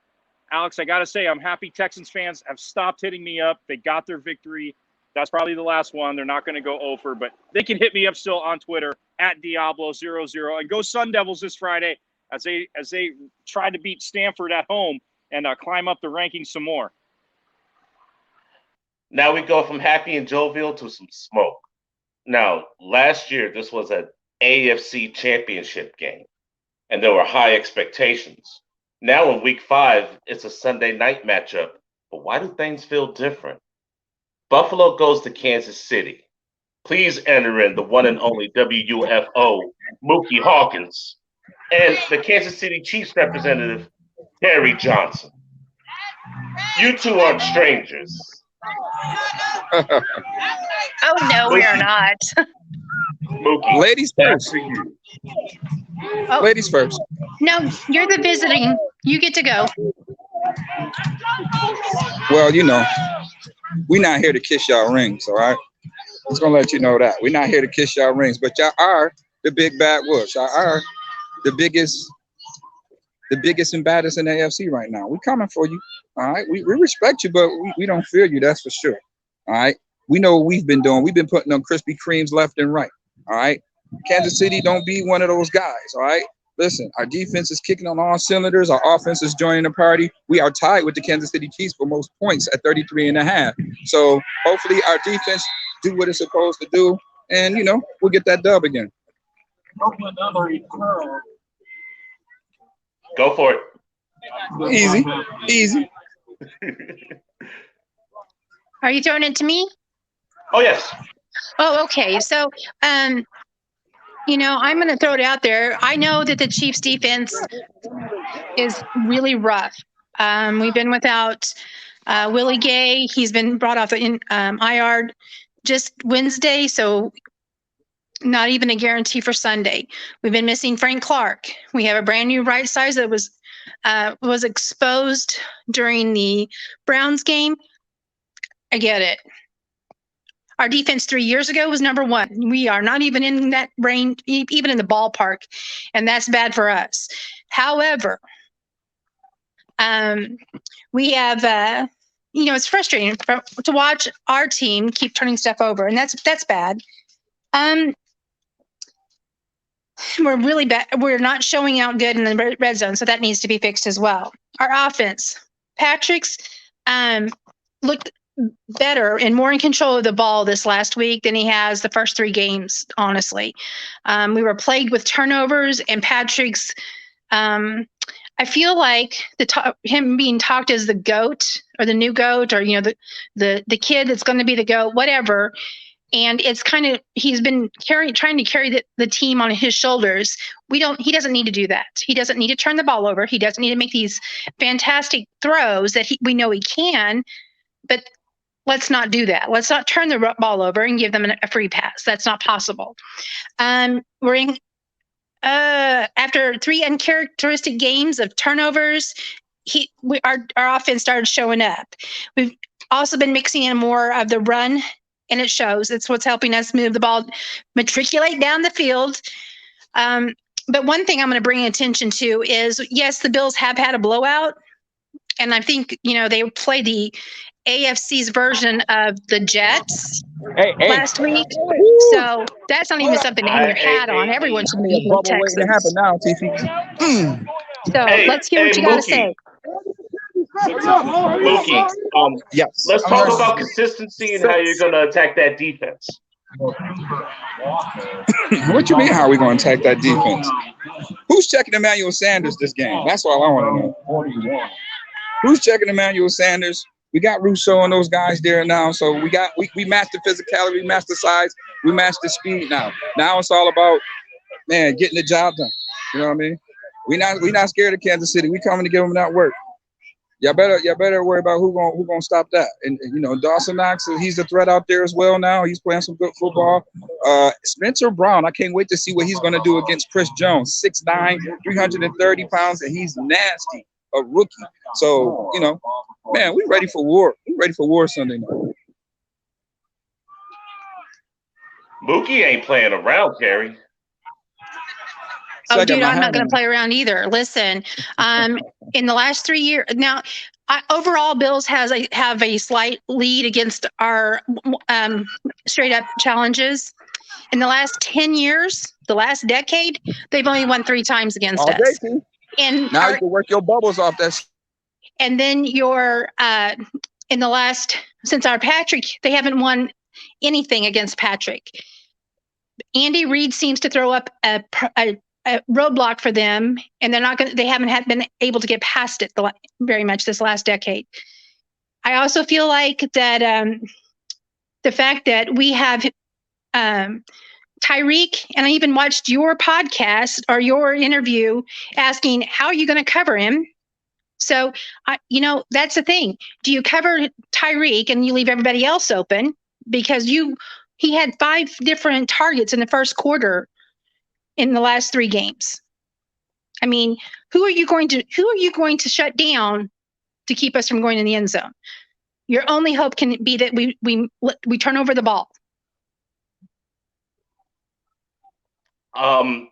Alex, I got to say, I'm happy Texans fans have stopped hitting me up. They got their victory. That's probably the last one. They're not going to go over, but they can hit me up still on Twitter at Diablo00. And go Sun Devils this Friday as they try to beat Stanford at home and climb up the rankings some more. Now we go from happy and jovial to some smoke. Now, last year, this was an AFC championship game, and there were high expectations. Now in week 5, it's a Sunday night matchup, but why do things feel different? Buffalo goes to Kansas City. Please enter in the one and only WUFO, Mookie Hawkins. And the Kansas City Chiefs representative Harry Johnson. You two aren't strangers. Oh no, we are not. Mookie, Ladies that's first. for you. Oh Ladies first. no, you're the visiting. You get to go. Well, we're not here to kiss y'all rings, all right? Just gonna let you know that. We're not here to kiss y'all rings, but y'all are the big bad wolves. Y'all are the biggest and baddest in the AFC right now. We coming for you. All right. We respect you, but we don't fear you, that's for sure. All right. We know what we've been doing. We've been putting on Krispy Kremes left and right. All right. Kansas City, don't be one of those guys. All right. Listen, our defense is kicking on all cylinders. Our offense is joining the party. We are tied with the Kansas City Chiefs for most points at 33.5. So hopefully our defense do what it's supposed to do. And, we'll get that dub again. Go for it. Easy. Are you throwing it to me? Oh, yes. Oh, okay. So, I'm going to throw it out there. I know that the Chiefs defense is really rough. We've been without Willie Gay. He's been brought off in IR just Wednesday, so not even a guarantee for Sunday. We've been missing Frank Clark. We have a brand new right size that was exposed during the Browns game. I get it. Our defense 3 years ago was number one. We are not even in that range, even in the ballpark, and that's bad for us. However, we have, it's frustrating to watch our team keep turning stuff over, and that's bad. We're really bad. We're not showing out good in the red zone, so that needs to be fixed as well. Our offense, Patrick's looked better and more in control of the ball this last week than he has the first three games, honestly. We were plagued with turnovers, and Patrick's, I feel like him being talked as the GOAT or the new GOAT or, the kid that's going to be the GOAT, whatever. And it's kind of, he's been trying to carry the team on his shoulders. He doesn't need to do that. He doesn't need to turn the ball over. He doesn't need to make these fantastic throws that we know he can, but let's not do that. Let's not turn the ball over and give them a free pass. That's not possible. We're in, after 3 uncharacteristic games of turnovers, our offense started showing up. We've also been mixing in more of the run, and it shows. It's what's helping us move the ball, matriculate down the field. But one thing I'm going to bring attention to is, yes, the Bills have had a blowout, and I think, they played the AFC's version of the Jets last week. So that's not even something to hang your hat on. Everyone should be beating Texas. Waiting to happen now, TC. So let's hear what you got to say. Mookie, Yes. let's talk about consistency and how you're going to attack that defense. What you mean, how are we going to attack that defense? Who's checking Emmanuel Sanders this game? That's all I want to know. Who's checking Emmanuel Sanders? We got Rousseau and those guys there now. So we match the physicality, we match the size, we match the speed now. Now it's all about, getting the job done. You know what I mean? We not scared of Kansas City. We coming to give them that work. Y'all better worry about who gonna stop that. And Dawson Knox, he's a threat out there as well now. He's playing some good football. Spencer Brown, I can't wait to see what he's gonna do against Chris Jones, 6'9", 330 pounds, and he's nasty, a rookie. So, we ready for war. We ready for war Sunday night. Mookie ain't playing around, Gary. Oh, dude, I'm not going to play around either. Listen, in the last 3 years, now, overall, Bills have a slight lead against our straight up challenges. In the last 10 years, the last decade, they've only won 3 times against us. And now you can work your bubbles off that. And then in the last, since our Patrick, they haven't won anything against Patrick. Andy Reid seems to throw up a roadblock for them, and they haven't been able to get past it very much this last decade. I also feel like that the fact that we have Tyreek, and I even watched your podcast or your interview asking, how are you going to cover him? So, that's the thing. Do you cover Tyreek and you leave everybody else open? Because he had 5 different targets in the first quarter in the last 3 games. I mean, who are you going to shut down to keep us from going in the end zone? Your only hope can be that we turn over the ball. I'm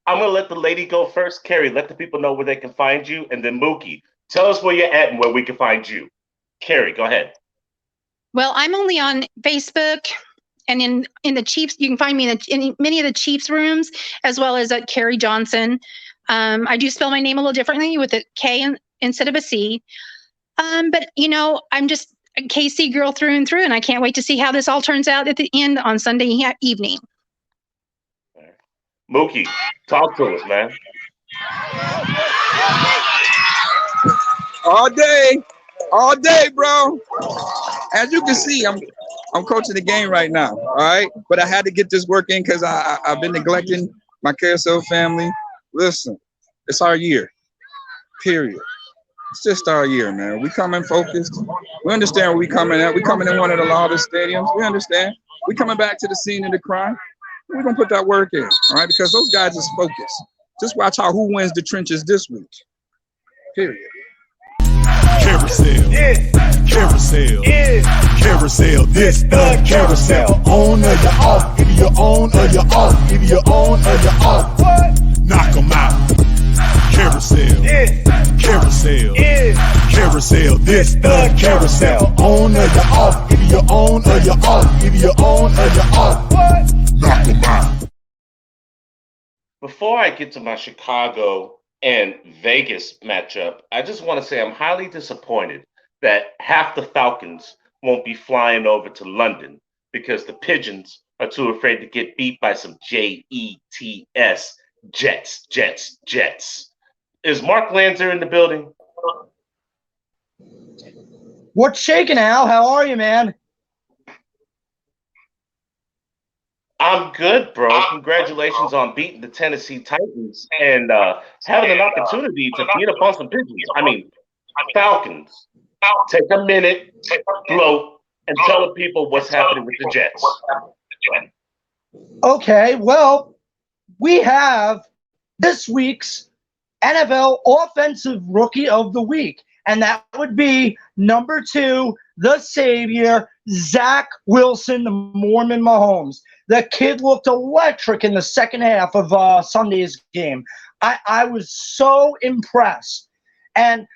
gonna let the lady go first. Carrie, let the people know where they can find you, and then Mookie, tell us where you're at and where we can find you. Carrie, go ahead. Well, I'm only on Facebook, and in the Chiefs, you can find me in many of the Chiefs rooms, as well as at Carrie Johnson. I do spell my name a little differently with a K instead of a C. But I'm just a KC girl through and through, and I can't wait to see how this all turns out at the end on Sunday evening. Mookie, talk to us, man. All day, bro. As you can see, I'm coaching the game right now. All right, but I had to get this work in because I've been neglecting my Carousel family. Listen, it's our year. Period. It's just our year, man. We come in focused. We understand where we coming at. We coming in one of the largest stadiums. We understand. We coming back to the scene of the crime. We're gonna put that work in, all right? Because those guys is focused. Just watch out who wins the trenches this week. Period. Carousel, carousel, carousel. This the carousel. On or you off, either you're on or you're off, either you're on or you're off. Knock 'em out. Carousel, carousel, carousel. This the carousel. On or you're off, either you're on or you're off, either you're on or you're off. Knock 'em out. Before I get to my Chicago and Vegas matchup, I just want to say I'm highly disappointed that half the Falcons won't be flying over to London because the Pigeons are too afraid to get beat by some Jets, Jets. Is Mark Lanzer in the building? What's shaking, Al? How are you, man? I'm good, bro. Congratulations on beating the Tennessee Titans and having an opportunity to beat up on some Pigeons. Falcons. Take a minute, float, and tell the people what's happening with the Jets. Okay, well, we have this week's NFL Offensive Rookie of the Week, and that would be number 2, the savior, Zach Wilson, the Mormon Mahomes. The kid looked electric in the second half of Sunday's game. I was so impressed. And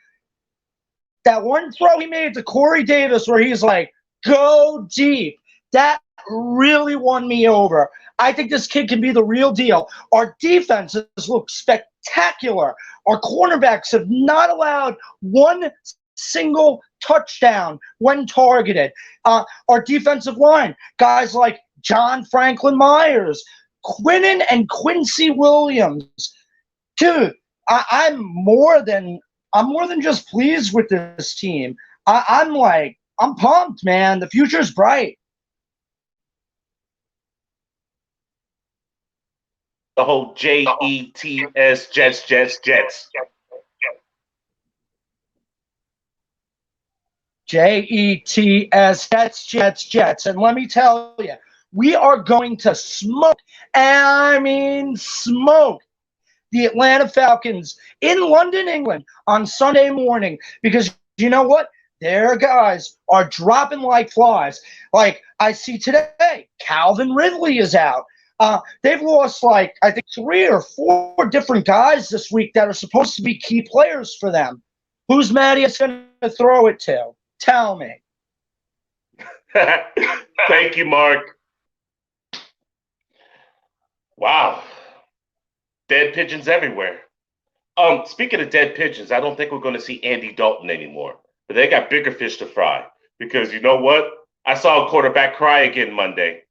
that one throw he made to Corey Davis where he's like, go deep, that really won me over. I think this kid can be the real deal. Our defenses look spectacular. Our cornerbacks have not allowed one single touchdown when targeted. Our defensive line, guys like John Franklin Myers, Quinnen and Quincy Williams. Dude, I'm more than just pleased with this team. I'm pumped, man. The future's bright. The whole Jets, Jets. Jets, Jets. And let me tell you, we are going to smoke, and I mean smoke, the Atlanta Falcons in London, England on Sunday morning, because you know what? Their guys are dropping like flies. Like I see today, Calvin Ridley is out. They've lost I think 3 or 4 different guys this week that are supposed to be key players for them. Who's Mattias going to throw it to? Tell me. Thank you, Mark. Wow. Dead pigeons everywhere. Speaking of dead pigeons, I don't think we're going to see Andy Dalton anymore. But they got bigger fish to fry. Because you know what? I saw a quarterback cry again Monday.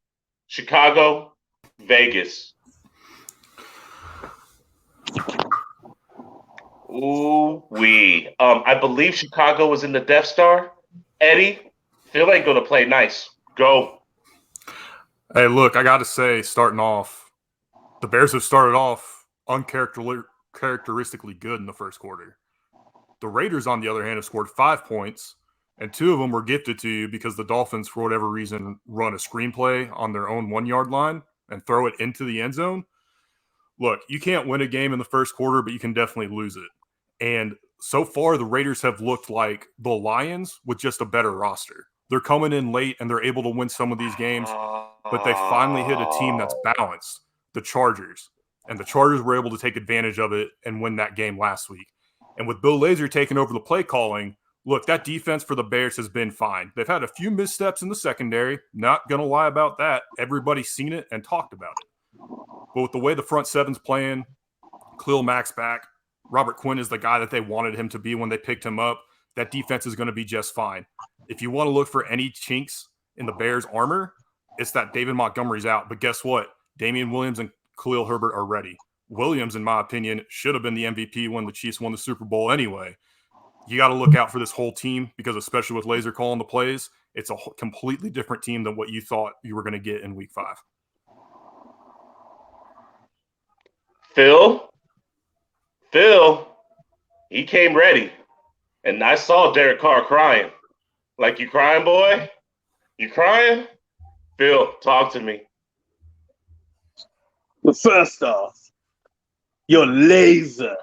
Chicago, Vegas. Ooh-wee. I believe Chicago was in the Death Star. Eddie, Phil ain't going to play nice. Go. Hey, look, I got to say, starting off, the Bears have started off uncharacteristically good in the first quarter. The Raiders, on the other hand, have scored 5 points, and 2 of them were gifted to you because the Dolphins, for whatever reason, run a screenplay on their own 1-yard line and throw it into the end zone. Look, you can't win a game in the first quarter, but you can definitely lose it. And so far, the Raiders have looked like the Lions with just a better roster. They're coming in late and they're able to win some of these games, but they finally hit a team that's balanced, the Chargers. And the Chargers were able to take advantage of it and win that game last week. And with Bill Lazor taking over the play calling, look, that defense for the Bears has been fine. They've had a few missteps in the secondary. Not going to lie about that. Everybody's seen it and talked about it. But with the way the front seven's playing, Khalil Mack's back, Robert Quinn is the guy that they wanted him to be when they picked him up. That defense is going to be just fine. If you want to look for any chinks in the Bears' armor, it's that David Montgomery's out. But guess what? Damian Williams and Khalil Herbert are ready. Williams, in my opinion, should have been the MVP when the Chiefs won the Super Bowl anyway. You got to look out for this whole team because especially with Lazor calling the plays, it's a completely different team than what you thought you were going to get in Week 5. Phil, he came ready. And I saw Derek Carr crying. Like, you crying, boy? You crying? Phil, talk to me. Well, first off, you're laser.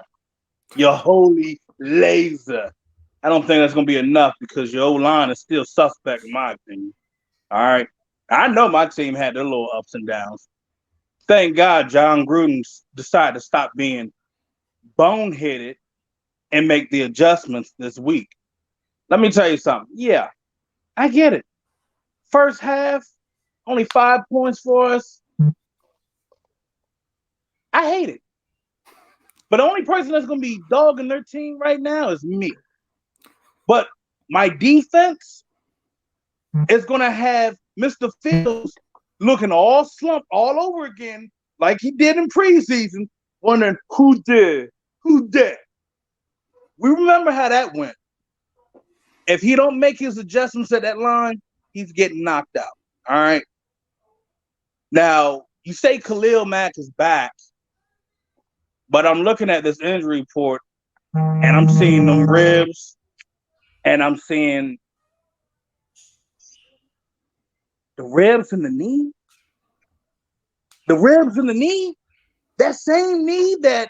You're holy laser. I don't think that's going to be enough because your O-line is still suspect in my opinion. All right. I know my team had their little ups and downs. Thank God John Gruden decided to stop being boneheaded and make the adjustments this week. Let me tell you something. Yeah, I get it. First half, only 5 points for us. I hate it. But the only person that's going to be dogging their team right now is me. But my defense is going to have Mr. Fields looking all slumped all over again like he did in preseason, wondering who did. We remember how that went. If he don't make his adjustments at that line, he's getting knocked out. All right. Now, you say Khalil Mack is back, but I'm looking at this injury report, and I'm seeing them ribs, and I'm seeing the ribs in the knee. The ribs in the knee? That same knee that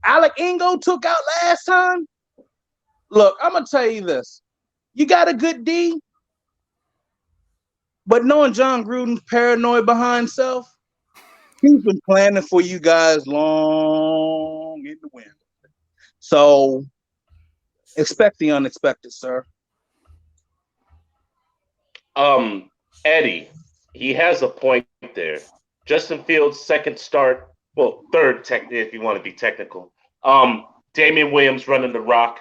Alec Ingo took out last time? Look, I'm going to tell you this. You got a good D, but knowing John Gruden's paranoid behind self, he's been planning for you guys long in the wind. So expect the unexpected, sir. Eddie, he has a point there. Justin Fields' second start, well, third, if you want to be technical. Damian Williams running the rock.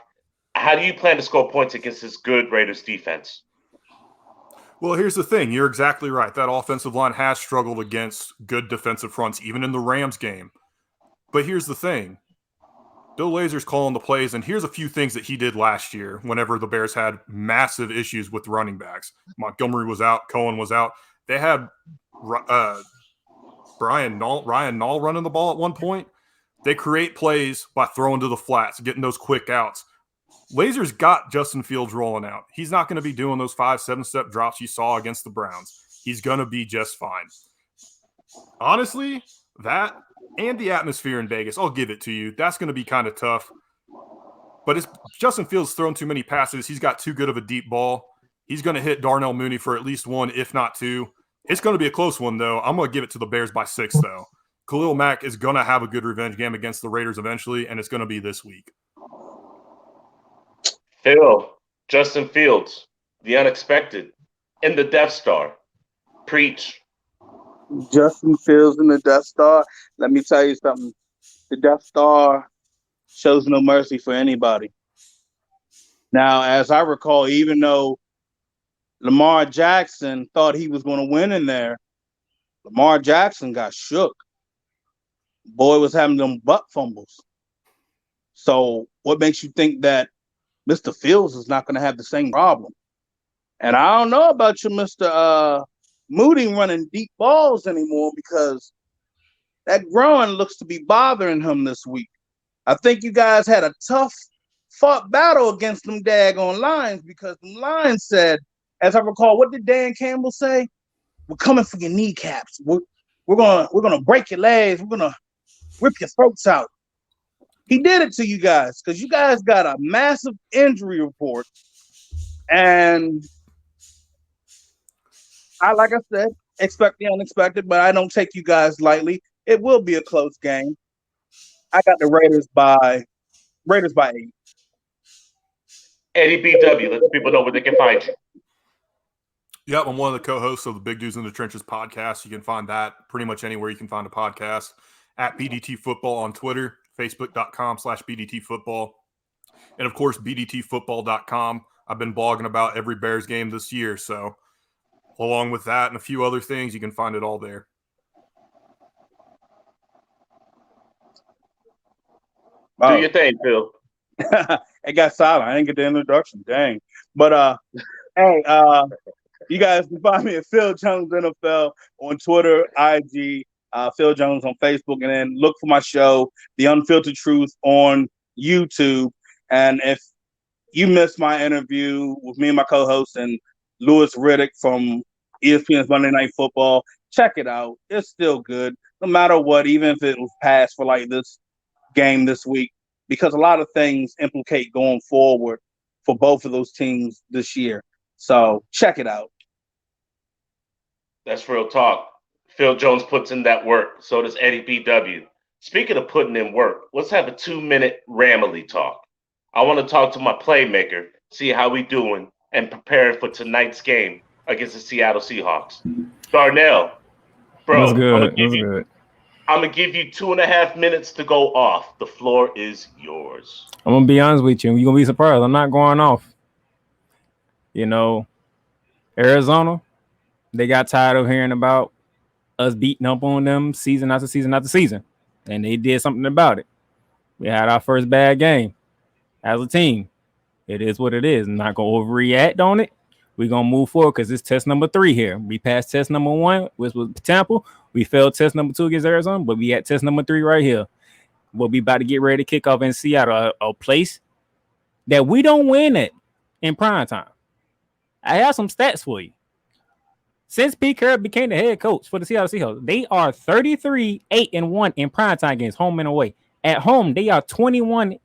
How do you plan to score points against this good Raiders defense? Well, here's the thing. You're exactly right. That offensive line has struggled against good defensive fronts, even in the Rams game. But here's the thing. Bill Lazor's calling the plays, and here's a few things that he did last year whenever the Bears had massive issues with running backs. Montgomery was out. Cohen was out. They had Ryan Nall running the ball at one point. They create plays by throwing to the flats, getting those quick outs. Lazor's got Justin Fields rolling out. He's not going to be doing those 5-7-step drops you saw against the Browns. He's going to be just fine. Honestly, that and the atmosphere in Vegas, I'll give it to you. That's going to be kind of tough. But it's Justin Fields thrown too many passes. He's got too good of a deep ball. He's going to hit Darnell Mooney for at least one, if not two. It's going to be a close one, though. I'm going to give it to the Bears by 6, though. Khalil Mack is going to have a good revenge game against the Raiders eventually, and it's going to be this week. Phil, Justin Fields, the unexpected, in the Death Star. Preach. Justin Fields in the Death Star. Let me tell you something. The Death Star shows no mercy for anybody. Now, as I recall, even though Lamar Jackson thought he was going to win in there, Lamar Jackson got shook. Boy was having them butt fumbles. So what makes you think that Mr. Fields is not going to have the same problem? And I don't know about you, Mr. Moody, running deep balls anymore because that groin looks to be bothering him this week. I think you guys had a tough fought battle against them daggone Lions because them Lions said, as I recall, what did Dan Campbell say? We're coming for your kneecaps. We're gonna break your legs. We're gonna rip your throats out. He did it to you guys because you guys got a massive injury report. And like I said, expect the unexpected, but I don't take you guys lightly. It will be a close game. I got the Raiders by 8. Eddie BW, let the people know where they can find you. Yep, I'm one of the co-hosts of the Big Dudes in the Trenches podcast. You can find that pretty much anywhere you can find a podcast. At BDT Football on Twitter, Facebook.com/BDT Football. And of course, BDTFootball.com. I've been blogging about every Bears game this year. So along with that and a few other things, you can find it all there. Do your thing, Phil. It got silent. I didn't get the introduction. Dang. But hey, you guys can find me at Phil Jones NFL on Twitter, IG, Phil Jones on Facebook, and then look for my show, The Unfiltered Truth, on YouTube. And if you missed my interview with me and my co-host and Louis Riddick from ESPN's Monday Night Football, check it out. It's still good, no matter what, even if it was passed for like this game this week, because a lot of things implicate going forward for both of those teams this year. So check it out. That's real talk. Phil Jones puts in that work. So does Eddie BW. Speaking of putting in work, let's have a 2-minute Ramily talk. I want to talk to my playmaker, see how we doing, and prepare for tonight's game against the Seattle Seahawks. Darnell, bro, What's good? I'm going to give you 2.5 minutes to go off. The floor is yours. I'm going to be honest with you. You're going to be surprised. I'm not going off. You know, Arizona, they got tired of hearing about us beating up on them season after season after season. And they did something about it. We had our first bad game as a team. It is what it is. I'm not going to overreact on it. We're going to move forward because it's test number 3 here. We passed test number 1, which was Tampa. We failed test number 2 against Arizona, but we at test number 3 right here. We'll be about to get ready to kick off in Seattle, a place that we don't win at in prime time. I have some stats for you. Since Pete Carroll became the head coach for the Seattle Seahawks, they are 33-8-1 in primetime games, home and away. At home, they are 21-2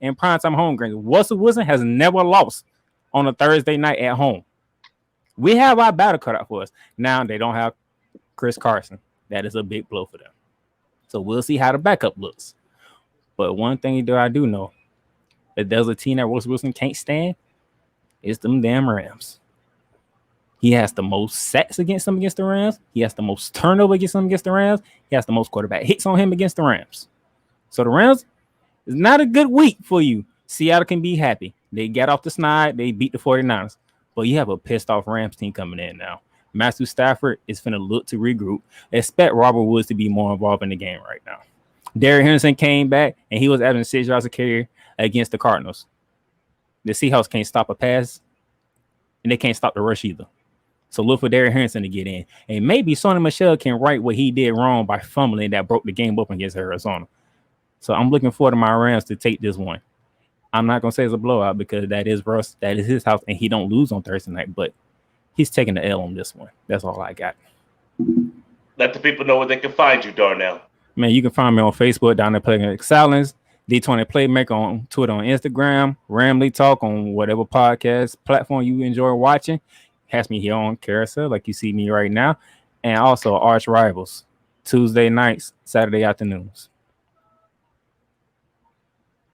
in primetime home games. Russell Wilson has never lost on a Thursday night at home. We have our battle cut out for us. Now they don't have Chris Carson. That is a big blow for them. So we'll see how the backup looks. But one thing that I do know, if there's a team that Russell Wilson can't stand, it's them damn Rams. He has the most sacks against them against the Rams. He has the most turnover against them against the Rams. He has the most quarterback hits on him against the Rams. So the Rams is not a good week for you. Seattle can be happy. They got off the snide. They beat the 49ers. But you have a pissed off Rams team coming in now. Matthew Stafford is finna look to regroup. Expect Robert Woods to be more involved in the game right now. Derrick Henderson came back, and he was averaging 6 yards a carry against the Cardinals. The Seahawks can't stop a pass, and they can't stop the rush either. So look for Derrick Henderson to get in. And maybe Sonny Michel can right what he did wrong by fumbling that broke the game up against Arizona. So I'm looking forward to my Rams to take this one. I'm not going to say it's a blowout because that is Russ. That is his house, and he don't lose on Thursday night. But he's taking the L on this one. That's all I got. Let the people know where they can find you, Darnell. Man, you can find me on Facebook down there playing Excellence, D20 Playmaker on Twitter, on Instagram, Ramley Talk on whatever podcast platform you enjoy watching. Has me here on Carousel, like you see me right now, and also Arch Rivals, Tuesday nights, Saturday afternoons.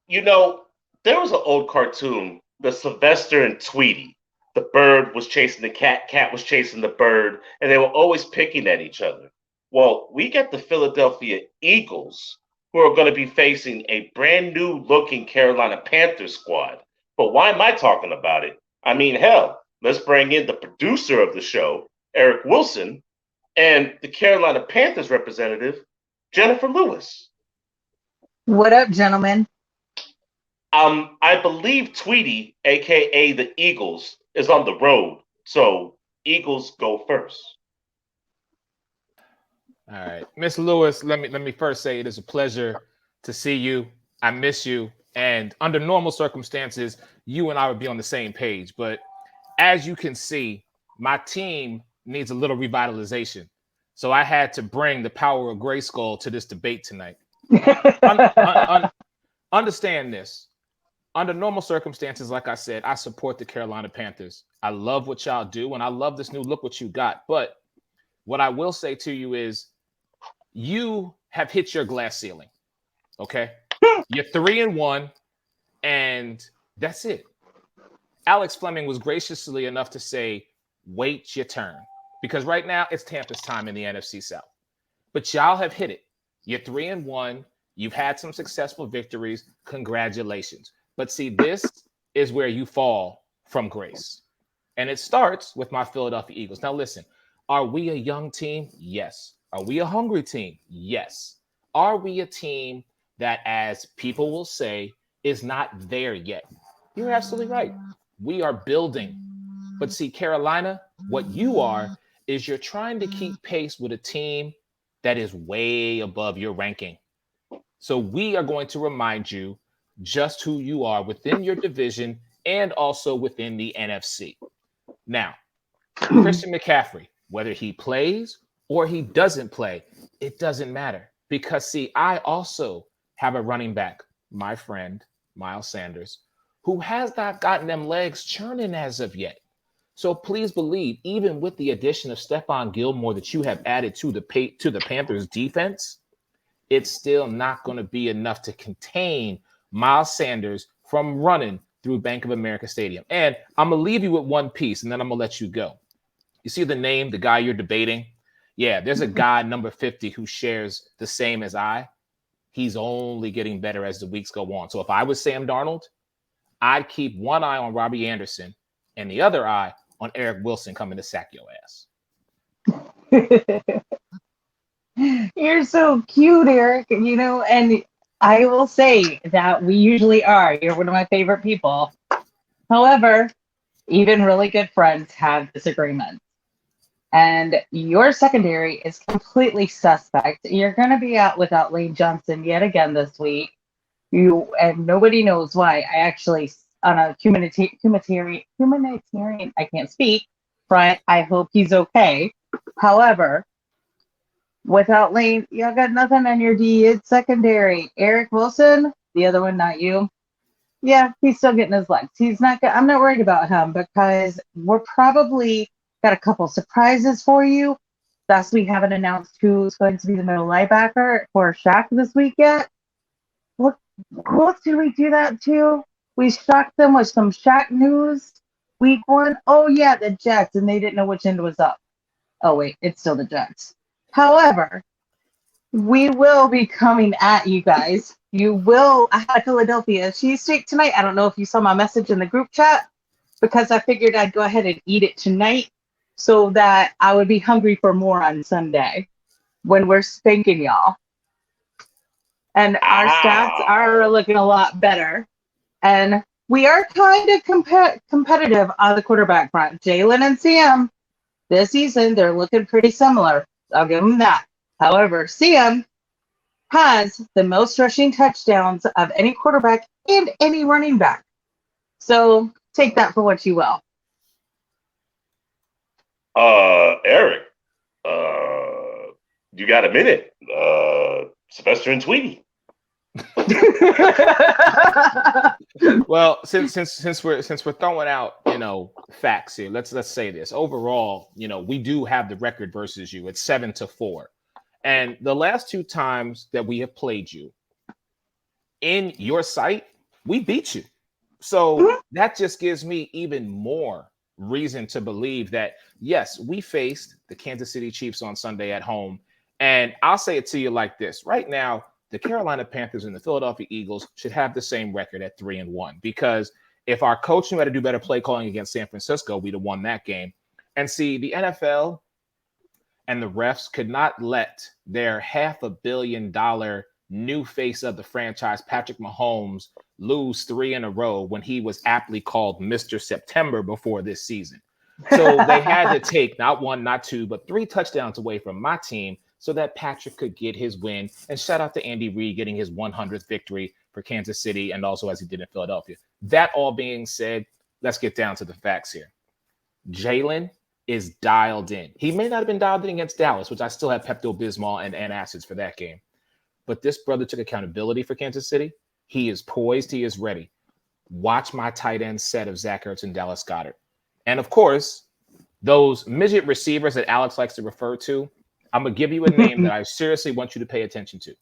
You know, there was an old cartoon, the Sylvester and Tweety. The bird was chasing the cat was chasing the bird, and they were always picking at each other. Well, we got the Philadelphia Eagles, who are going to be facing a brand new looking Carolina Panthers squad. But why am I talking about it? I mean, hell, let's bring in the producer of the show, Eric Wilson, and the Carolina Panthers representative, Jennifer Lewis. What up, gentlemen? I believe Tweety, aka the Eagles, is on the road. So Eagles go first. All right, Miss Lewis. Let me first say it is a pleasure to see you. I miss you. And under normal circumstances, you and I would be on the same page. But as you can see, my team needs a little revitalization. So I had to bring the power of Grayskull to this debate tonight. Understand this. Under normal circumstances, like I said, I support the Carolina Panthers. I love what y'all do, and I love this new look what you got. But what I will say to you is you have hit your glass ceiling. Okay? You're 3-1, and that's it. Alex Fleming was graciously enough to say, wait your turn. Because right now it's Tampa's time in the NFC South. But y'all have hit it. You're 3-1. You've had some successful victories. Congratulations. But see, this is where you fall from grace. And it starts with my Philadelphia Eagles. Now, listen, are we a young team? Yes. Are we a hungry team? Yes. Are we a team that, as people will say, is not there yet? You're absolutely right. We are building. But see, Carolina, what you are is you're trying to keep pace with a team that is way above your ranking. So we are going to remind you just who you are within your division and also within the NFC. Now, Christian McCaffrey, whether he plays or he doesn't play, it doesn't matter. Because, see, I also have a running back, my friend, Miles Sanders, who has not gotten them legs churning as of yet. So please believe, even with the addition of Stephon Gilmore that you have added to the Panthers defense, it's still not going to be enough to contain Miles Sanders from running through Bank of America Stadium. And I'm going to leave you with one piece, and then I'm going to let you go. You see the name, the guy you're debating? Yeah, there's a guy, number 50, who shares the same as I. He's only getting better as the weeks go on. So if I was Sam Darnold, I'd keep one eye on Robbie Anderson and the other eye on Eric Wilson coming to sack your ass. You're so cute, Eric. You know, and I will say that we usually are. You're one of my favorite people. However, even really good friends have disagreements. And your secondary is completely suspect. You're going to be out without Lane Johnson yet again this week. And nobody knows why. I actually, on a humanitarian, I can't speak, front, I hope he's okay. However, without Lane, you got nothing on your D. It's secondary. Eric Wilson, the other one, not you. Yeah, he's still getting his legs. He's not. I'm not worried about him because we're probably got a couple surprises for you. Thus, we haven't announced who's going to be the middle linebacker for Shaq this week yet. What else did we do that to? We shocked them with some Shaq news. Week 1. Oh yeah, the Jets, and they didn't know which end was up. Oh wait, it's still the Jets. However, we will be coming at you guys. You will. I had a Philadelphia cheesesteak tonight. I don't know if you saw my message in the group chat because I figured I'd go ahead and eat it tonight so that I would be hungry for more on Sunday when we're spanking y'all. And our stats are looking a lot better. And we are kind of competitive on the quarterback front. Jalen and Sam, this season, they're looking pretty similar. I'll give them that. However, Sam has the most rushing touchdowns of any quarterback and any running back. So take that for what you will. Eric, you got a minute? Sylvester and Tweety. Well, since we're throwing out, facts here, let's say this. Overall, we do have the record versus you. It's 7-4. And the last 2 times that we have played you in your sight, we beat you. So that just gives me even more reason to believe that, yes, we faced the Kansas City Chiefs on Sunday at home. And I'll say it to you like this. Right now, the Carolina Panthers and the Philadelphia Eagles should have the same record at 3-1, because if our coach knew how to do better play calling against San Francisco, we'd have won that game. And see, the NFL and the refs could not let their $500 million new face of the franchise, Patrick Mahomes, lose 3 in a row when he was aptly called Mr. September before this season. So they had to take not 1, not 2, but 3 touchdowns away from my team so that Patrick could get his win. And shout out to Andy Reid getting his 100th victory for Kansas City and also as he did in Philadelphia. That all being said, let's get down to the facts here. Jalen is dialed in. He may not have been dialed in against Dallas, which I still have Pepto-Bismol and antacids for that game. But this brother took accountability for Kansas City. He is poised. He is ready. Watch my tight end set of Zach Ertz and Dallas Goedert. And of course, those midget receivers that Alex likes to refer to, I'm going to give you a name that I seriously want you to pay attention to.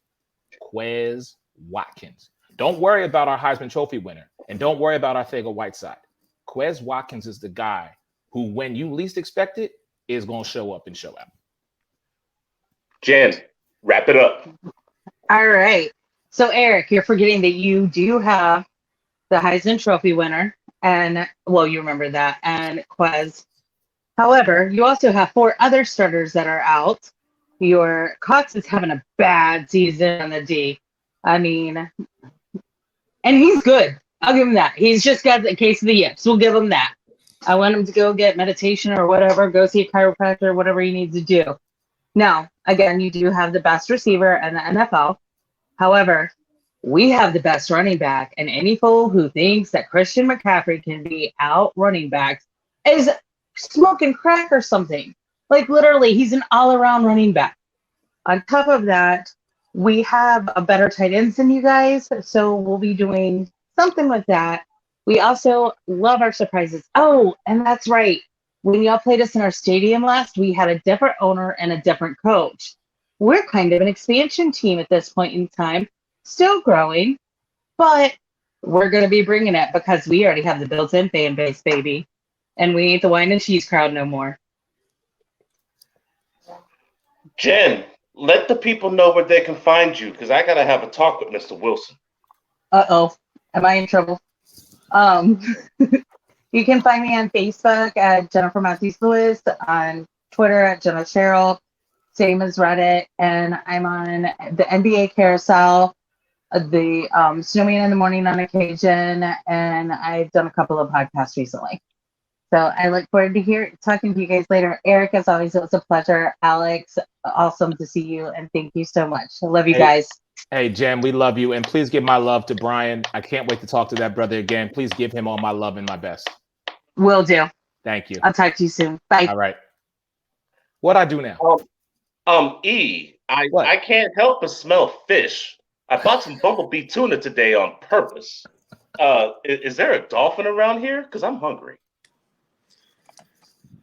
Quez Watkins. Don't worry about our Heisman Trophy winner. And don't worry about our Thega Whiteside. Quez Watkins is the guy who, when you least expect it, is going to show up and show out. Jen, wrap it up. All right. So, Eric, you're forgetting that you do have the Heisman Trophy winner. And, well, you remember that. And Quez. However, you also have 4 other starters that are out. Your Cox is having a bad season on the D. I mean, and he's good. I'll give him that. He's just got a case of the yips. We'll give him that. I want him to go get meditation or whatever, go see a chiropractor, whatever he needs to do. Now, again, you do have the best receiver in the NFL. However, we have the best running back, and any fool who thinks that Christian McCaffrey can be out running backs is smoking crack or something. Like, literally, he's an all-around running back. On top of that, we have a better tight ends than you guys, so we'll be doing something with that. We also love our surprises. Oh, and that's right. When y'all played us in our stadium last, we had a different owner and a different coach. We're kind of an expansion team at this point in time, still growing, but we're going to be bringing it because we already have the built-in fan base, baby. And we ain't the wine and cheese crowd no more. Jen, let the people know where they can find you, because I got to have a talk with Mr. Wilson. Uh-oh. Am I in trouble? You can find me on Facebook at Jennifer Matthews Lewis, on Twitter at Jenna Cheryl, same as Reddit, and I'm on the NBA Carousel, the Snowman in the Morning on occasion, and I've done a couple of podcasts recently. So I look forward to talking to you guys later. Eric, as always, it was a pleasure. Alex, awesome to see you, and thank you so much. I love you guys. Hey, Jen, we love you, and please give my love to Brian. I can't wait to talk to that brother again. Please give him all my love and my best. Will do. Thank you. I'll talk to you soon. Bye. All right. What I do now? I can't help but smell fish. I bought some bumblebee tuna today on purpose. Is there a dolphin around here? Because I'm hungry.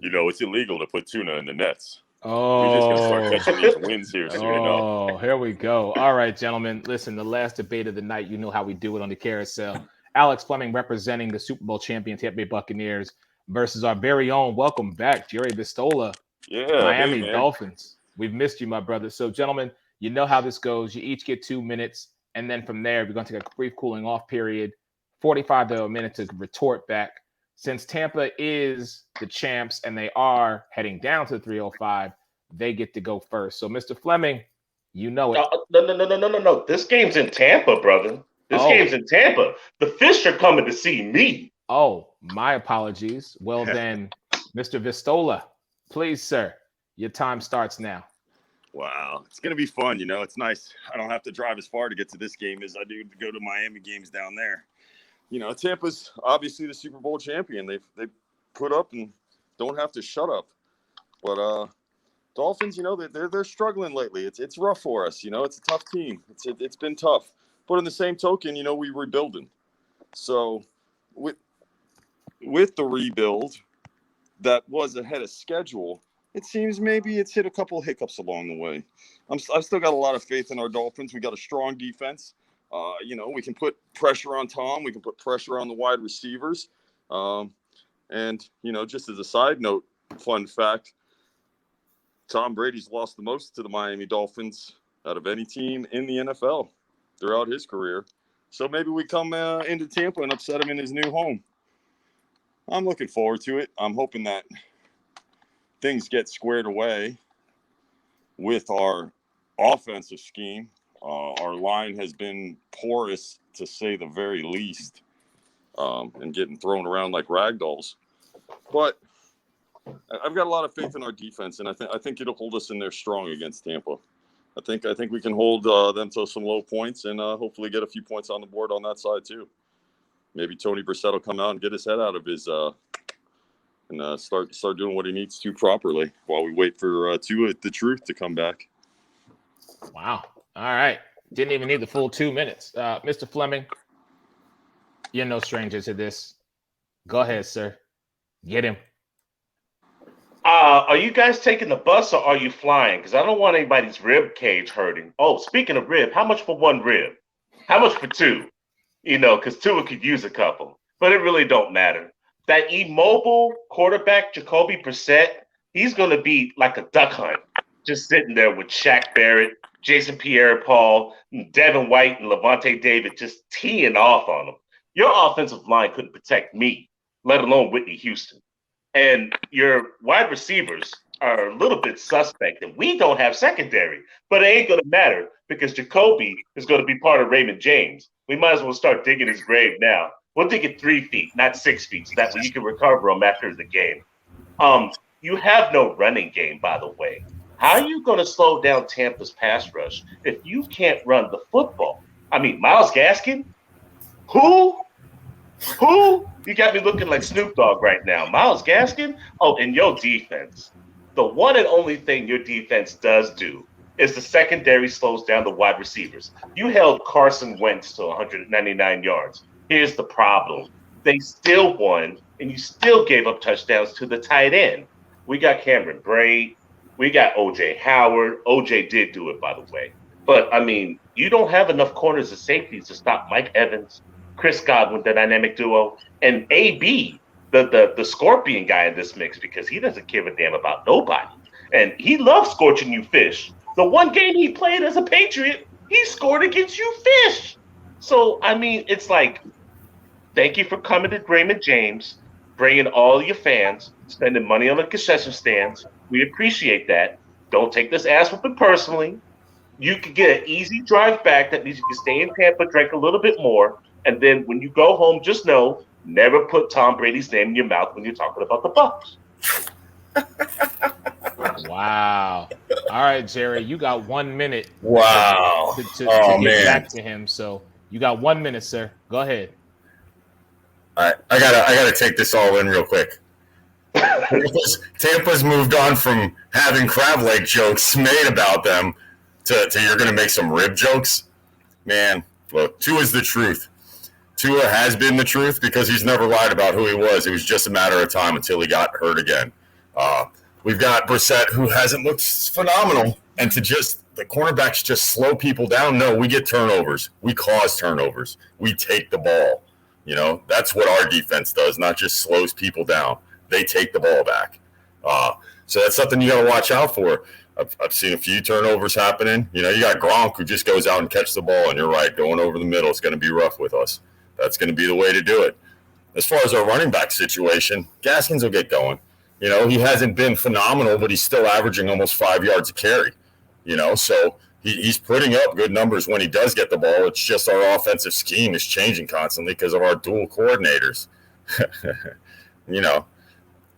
You know, it's illegal to put tuna in the nets. Oh, we're just going to start catching these wins here soon enough. Oh, here we go. All right, gentlemen. Listen, the last debate of the night, you know how we do it on the carousel. Alex Fleming representing the Super Bowl champion Tampa Bay Buccaneers versus our very own, welcome back, Jerry Vistola, Miami Dolphins. We've missed you, my brother. So, gentlemen, you know how this goes. You each get 2 minutes, and then from there, we're going to take a brief cooling off period, 45 to a minute to retort back. Since Tampa is the champs and they are heading down to the 305, they get to go first. So, Mr. Fleming, you know it. No. This game's in Tampa, brother. This game's in Tampa. The fish are coming to see me. Oh, my apologies. Well, then, Mr. Vistola, please, sir, your time starts now. Wow, it's going to be fun. You know, it's nice. I don't have to drive as far to get to this game as I do to go to Miami games down there. You know, Tampa's obviously the Super Bowl champion. They put up and don't have to shut up. But Dolphins, you know, they're struggling lately. It's rough for us. You know, it's a tough team. It's been tough. But in the same token, you know, we're rebuilding. So with the rebuild that was ahead of schedule, it seems maybe it's hit a couple of hiccups along the way. I've still got a lot of faith in our Dolphins. We got a strong defense. You know, we can put pressure on Tom. We can put pressure on the wide receivers. And, you know, just as a side note, fun fact, Tom Brady's lost the most to the Miami Dolphins out of any team in the NFL throughout his career. So maybe we come into Tampa and upset him in his new home. I'm looking forward to it. I'm hoping that things get squared away with our offensive scheme. Our line has been porous, to say the very least, and getting thrown around like ragdolls. But I've got a lot of faith in our defense, and I think it'll hold us in there strong against Tampa. I think we can hold them to some low points and hopefully get a few points on the board on that side too. Maybe Tony Brissett will come out and get his head out of his and start doing what he needs to properly while we wait for the truth to come back. Wow. All right. Didn't even need the full 2 minutes. Mr. Fleming, you're no stranger to this. Go ahead, sir. Get him. Are you guys taking the bus or are you flying? Because I don't want anybody's rib cage hurting. Oh, speaking of rib, how much for one rib? How much for two? Because Tua could use a couple, but it really don't matter. That immobile quarterback, Jacoby Brissett, he's going to be like a duck hunt, just sitting there with Shaq Barrett, Jason Pierre-Paul, Devin White, and Levante David just teeing off on him. Your offensive line couldn't protect me, let alone Whitney Houston. And your wide receivers are a little bit suspect, and we don't have secondary. But it ain't going to matter because Jacoby is going to be part of Raymond James. We might as well start digging his grave now. We'll dig it 3 feet, not 6 feet, so that way you can recover him after the game. You have no running game, by the way. How are you going to slow down Tampa's pass rush if you can't run the football? I mean, Myles Gaskin? Who? You got me looking like Snoop Dogg right now. Myles Gaskin? Oh, and your defense. The one and only thing your defense does do is the secondary slows down the wide receivers. You held Carson Wentz to 199 yards. Here's the problem. They still won, and you still gave up touchdowns to the tight end. We got Cameron Braid. We got O.J. Howard. O.J. did do it, by the way. But, I mean, you don't have enough corners and safeties to stop Mike Evans, Chris Godwin, the dynamic duo, and A.B., the scorpion guy in this mix, because he doesn't give a damn about nobody. And he loves scorching you fish. The one game he played as a Patriot, he scored against you fish. So, I mean, it's like, thank you for coming to Raymond James, bringing all your fans, spending money on the concession stands. We appreciate that. Don't take this ass whooping personally. You can get an easy drive back. That means you can stay in Tampa, drink a little bit more. And then when you go home, just know, never put Tom Brady's name in your mouth when you're talking about the Bucs. Wow. All right, Jerry, you got 1 minute. Wow. To get back to him. So you got 1 minute, sir. Go ahead. All right, I gotta take this all in real quick. Tampa's moved on from having crab leg jokes made about them to you're gonna make some rib jokes. Man, look, Tua's the truth. Tua has been the truth because he's never lied about who he was. It was just a matter of time until he got hurt again. We've got Brissett, who hasn't looked phenomenal, and the cornerbacks just slow people down. No, we get turnovers. We cause turnovers. We take the ball. That's what our defense does, not just slows people down. They take the ball back. So that's something you got to watch out for. I've seen a few turnovers happening. You got Gronk who just goes out and catches the ball, and you're right, going over the middle is going to be rough with us. That's going to be the way to do it. As far as our running back situation, Gaskins will get going. He hasn't been phenomenal, but he's still averaging almost 5 yards a carry. So he's putting up good numbers when he does get the ball. It's just our offensive scheme is changing constantly because of our dual coordinators.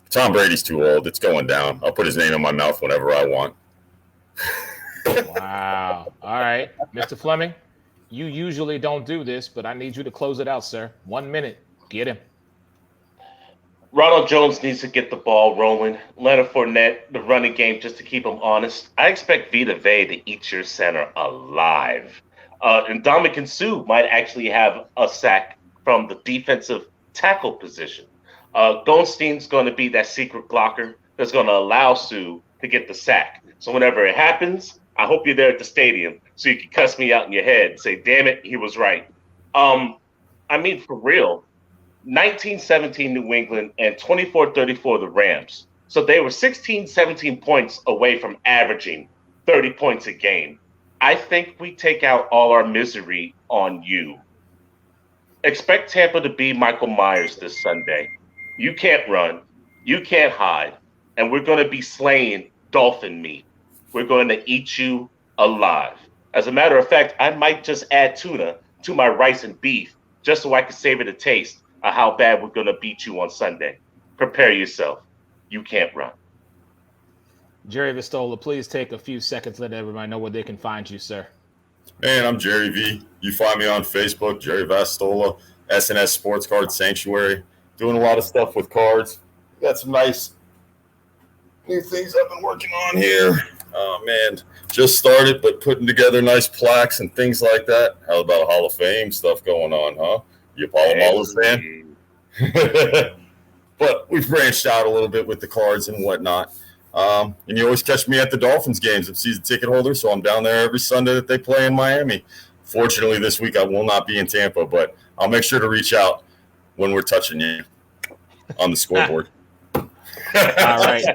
Tom Brady's too old. It's going down. I'll put his name in my mouth whenever I want. Wow. All right. Mr. Fleming, you usually don't do this, but I need you to close it out, sir. 1 minute. Get him. Ronald Jones needs to get the ball rolling. Leonard Fournette, the running game, just to keep him honest. I expect Vita Vea to eat your center alive. And Ndamukong Suh might actually have a sack from the defensive tackle position. Goldstein's going to be that secret blocker that's going to allow Suh to get the sack. So whenever it happens, I hope you're there at the stadium so you can cuss me out in your head and say, damn it, he was right. For real, 19-17 New England and 24-34 the Rams. So they were 16, 17 points away from averaging 30 points a game. I think we take out all our misery on you. Expect Tampa to be Michael Myers this Sunday. You can't run. You can't hide. And we're going to be slaying dolphin meat. We're going to eat you alive. As a matter of fact, I might just add tuna to my rice and beef just so I can savor the taste of how bad we're going to beat you on Sunday. Prepare yourself. You can't run. Jerry Vistola, please take a few seconds, let everybody know where they can find you, sir. Man, I'm Jerry V. You find me on Facebook, Jerry Vastola, SNS Sports Card Sanctuary. Doing a lot of stuff with cards. Got some nice new things I've been working on here. Oh, man, just started, but putting together nice plaques and things like that. How about Hall of Fame stuff going on, huh? You a Palomalu fan? But we've branched out a little bit with the cards and whatnot. And you always catch me at the Dolphins games. I'm season ticket holder, so I'm down there every Sunday that they play in Miami. Fortunately, this week I will not be in Tampa, but I'll make sure to reach out when we're touching you on the scoreboard. All right.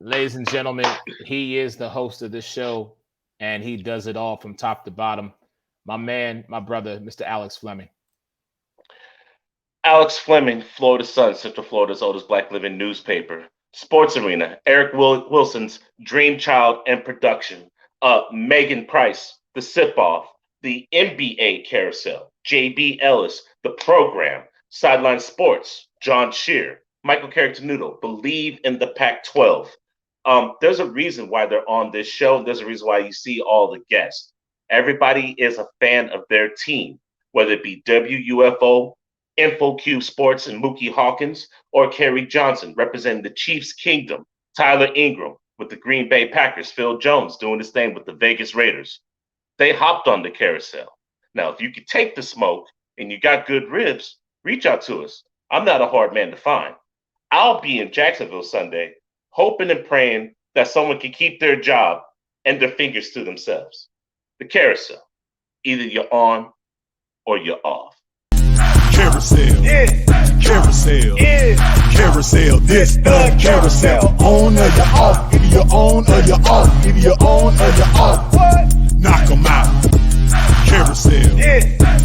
Ladies and gentlemen, he is the host of this show, and he does it all from top to bottom. My man, my brother, Mr. Alex Fleming. Alex Fleming, Florida Sun, Central Florida's oldest black living newspaper. Sports Arena, Eric Wilson's dream child and production. Megan Price, The Sip-Off, the NBA Carousel, JB Ellis, The Program, Sideline Sports, John Shear, Michael Carrick-Tenuto, Believe in the Pac-12. There's a reason why they're on this show. There's a reason why you see all the guests. Everybody is a fan of their team, whether it be WUFO, InfoQ Sports and Mookie Hawkins, or Kerry Johnson representing the Chiefs Kingdom, Tyler Ingram with the Green Bay Packers, Phil Jones doing his thing with the Vegas Raiders. They hopped on the carousel. Now, if you could take the smoke and you got good ribs, reach out to us. I'm not a hard man to find. I'll be in Jacksonville Sunday, hoping and praying that someone can keep their job and their fingers to themselves. The carousel. Either you're on or you're off. Carousel, yeah. Carousel, yeah. Carousel, this the carousel. On or you're off, either you're on or you're off, either you're on or you're off. What? Knock 'em out. Carousel, yeah.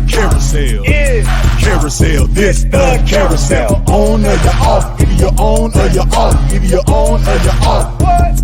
Carousel, yeah. Carousel, this the carousel. On or you're off, either you're on or you're off, either you're on or you're off. What?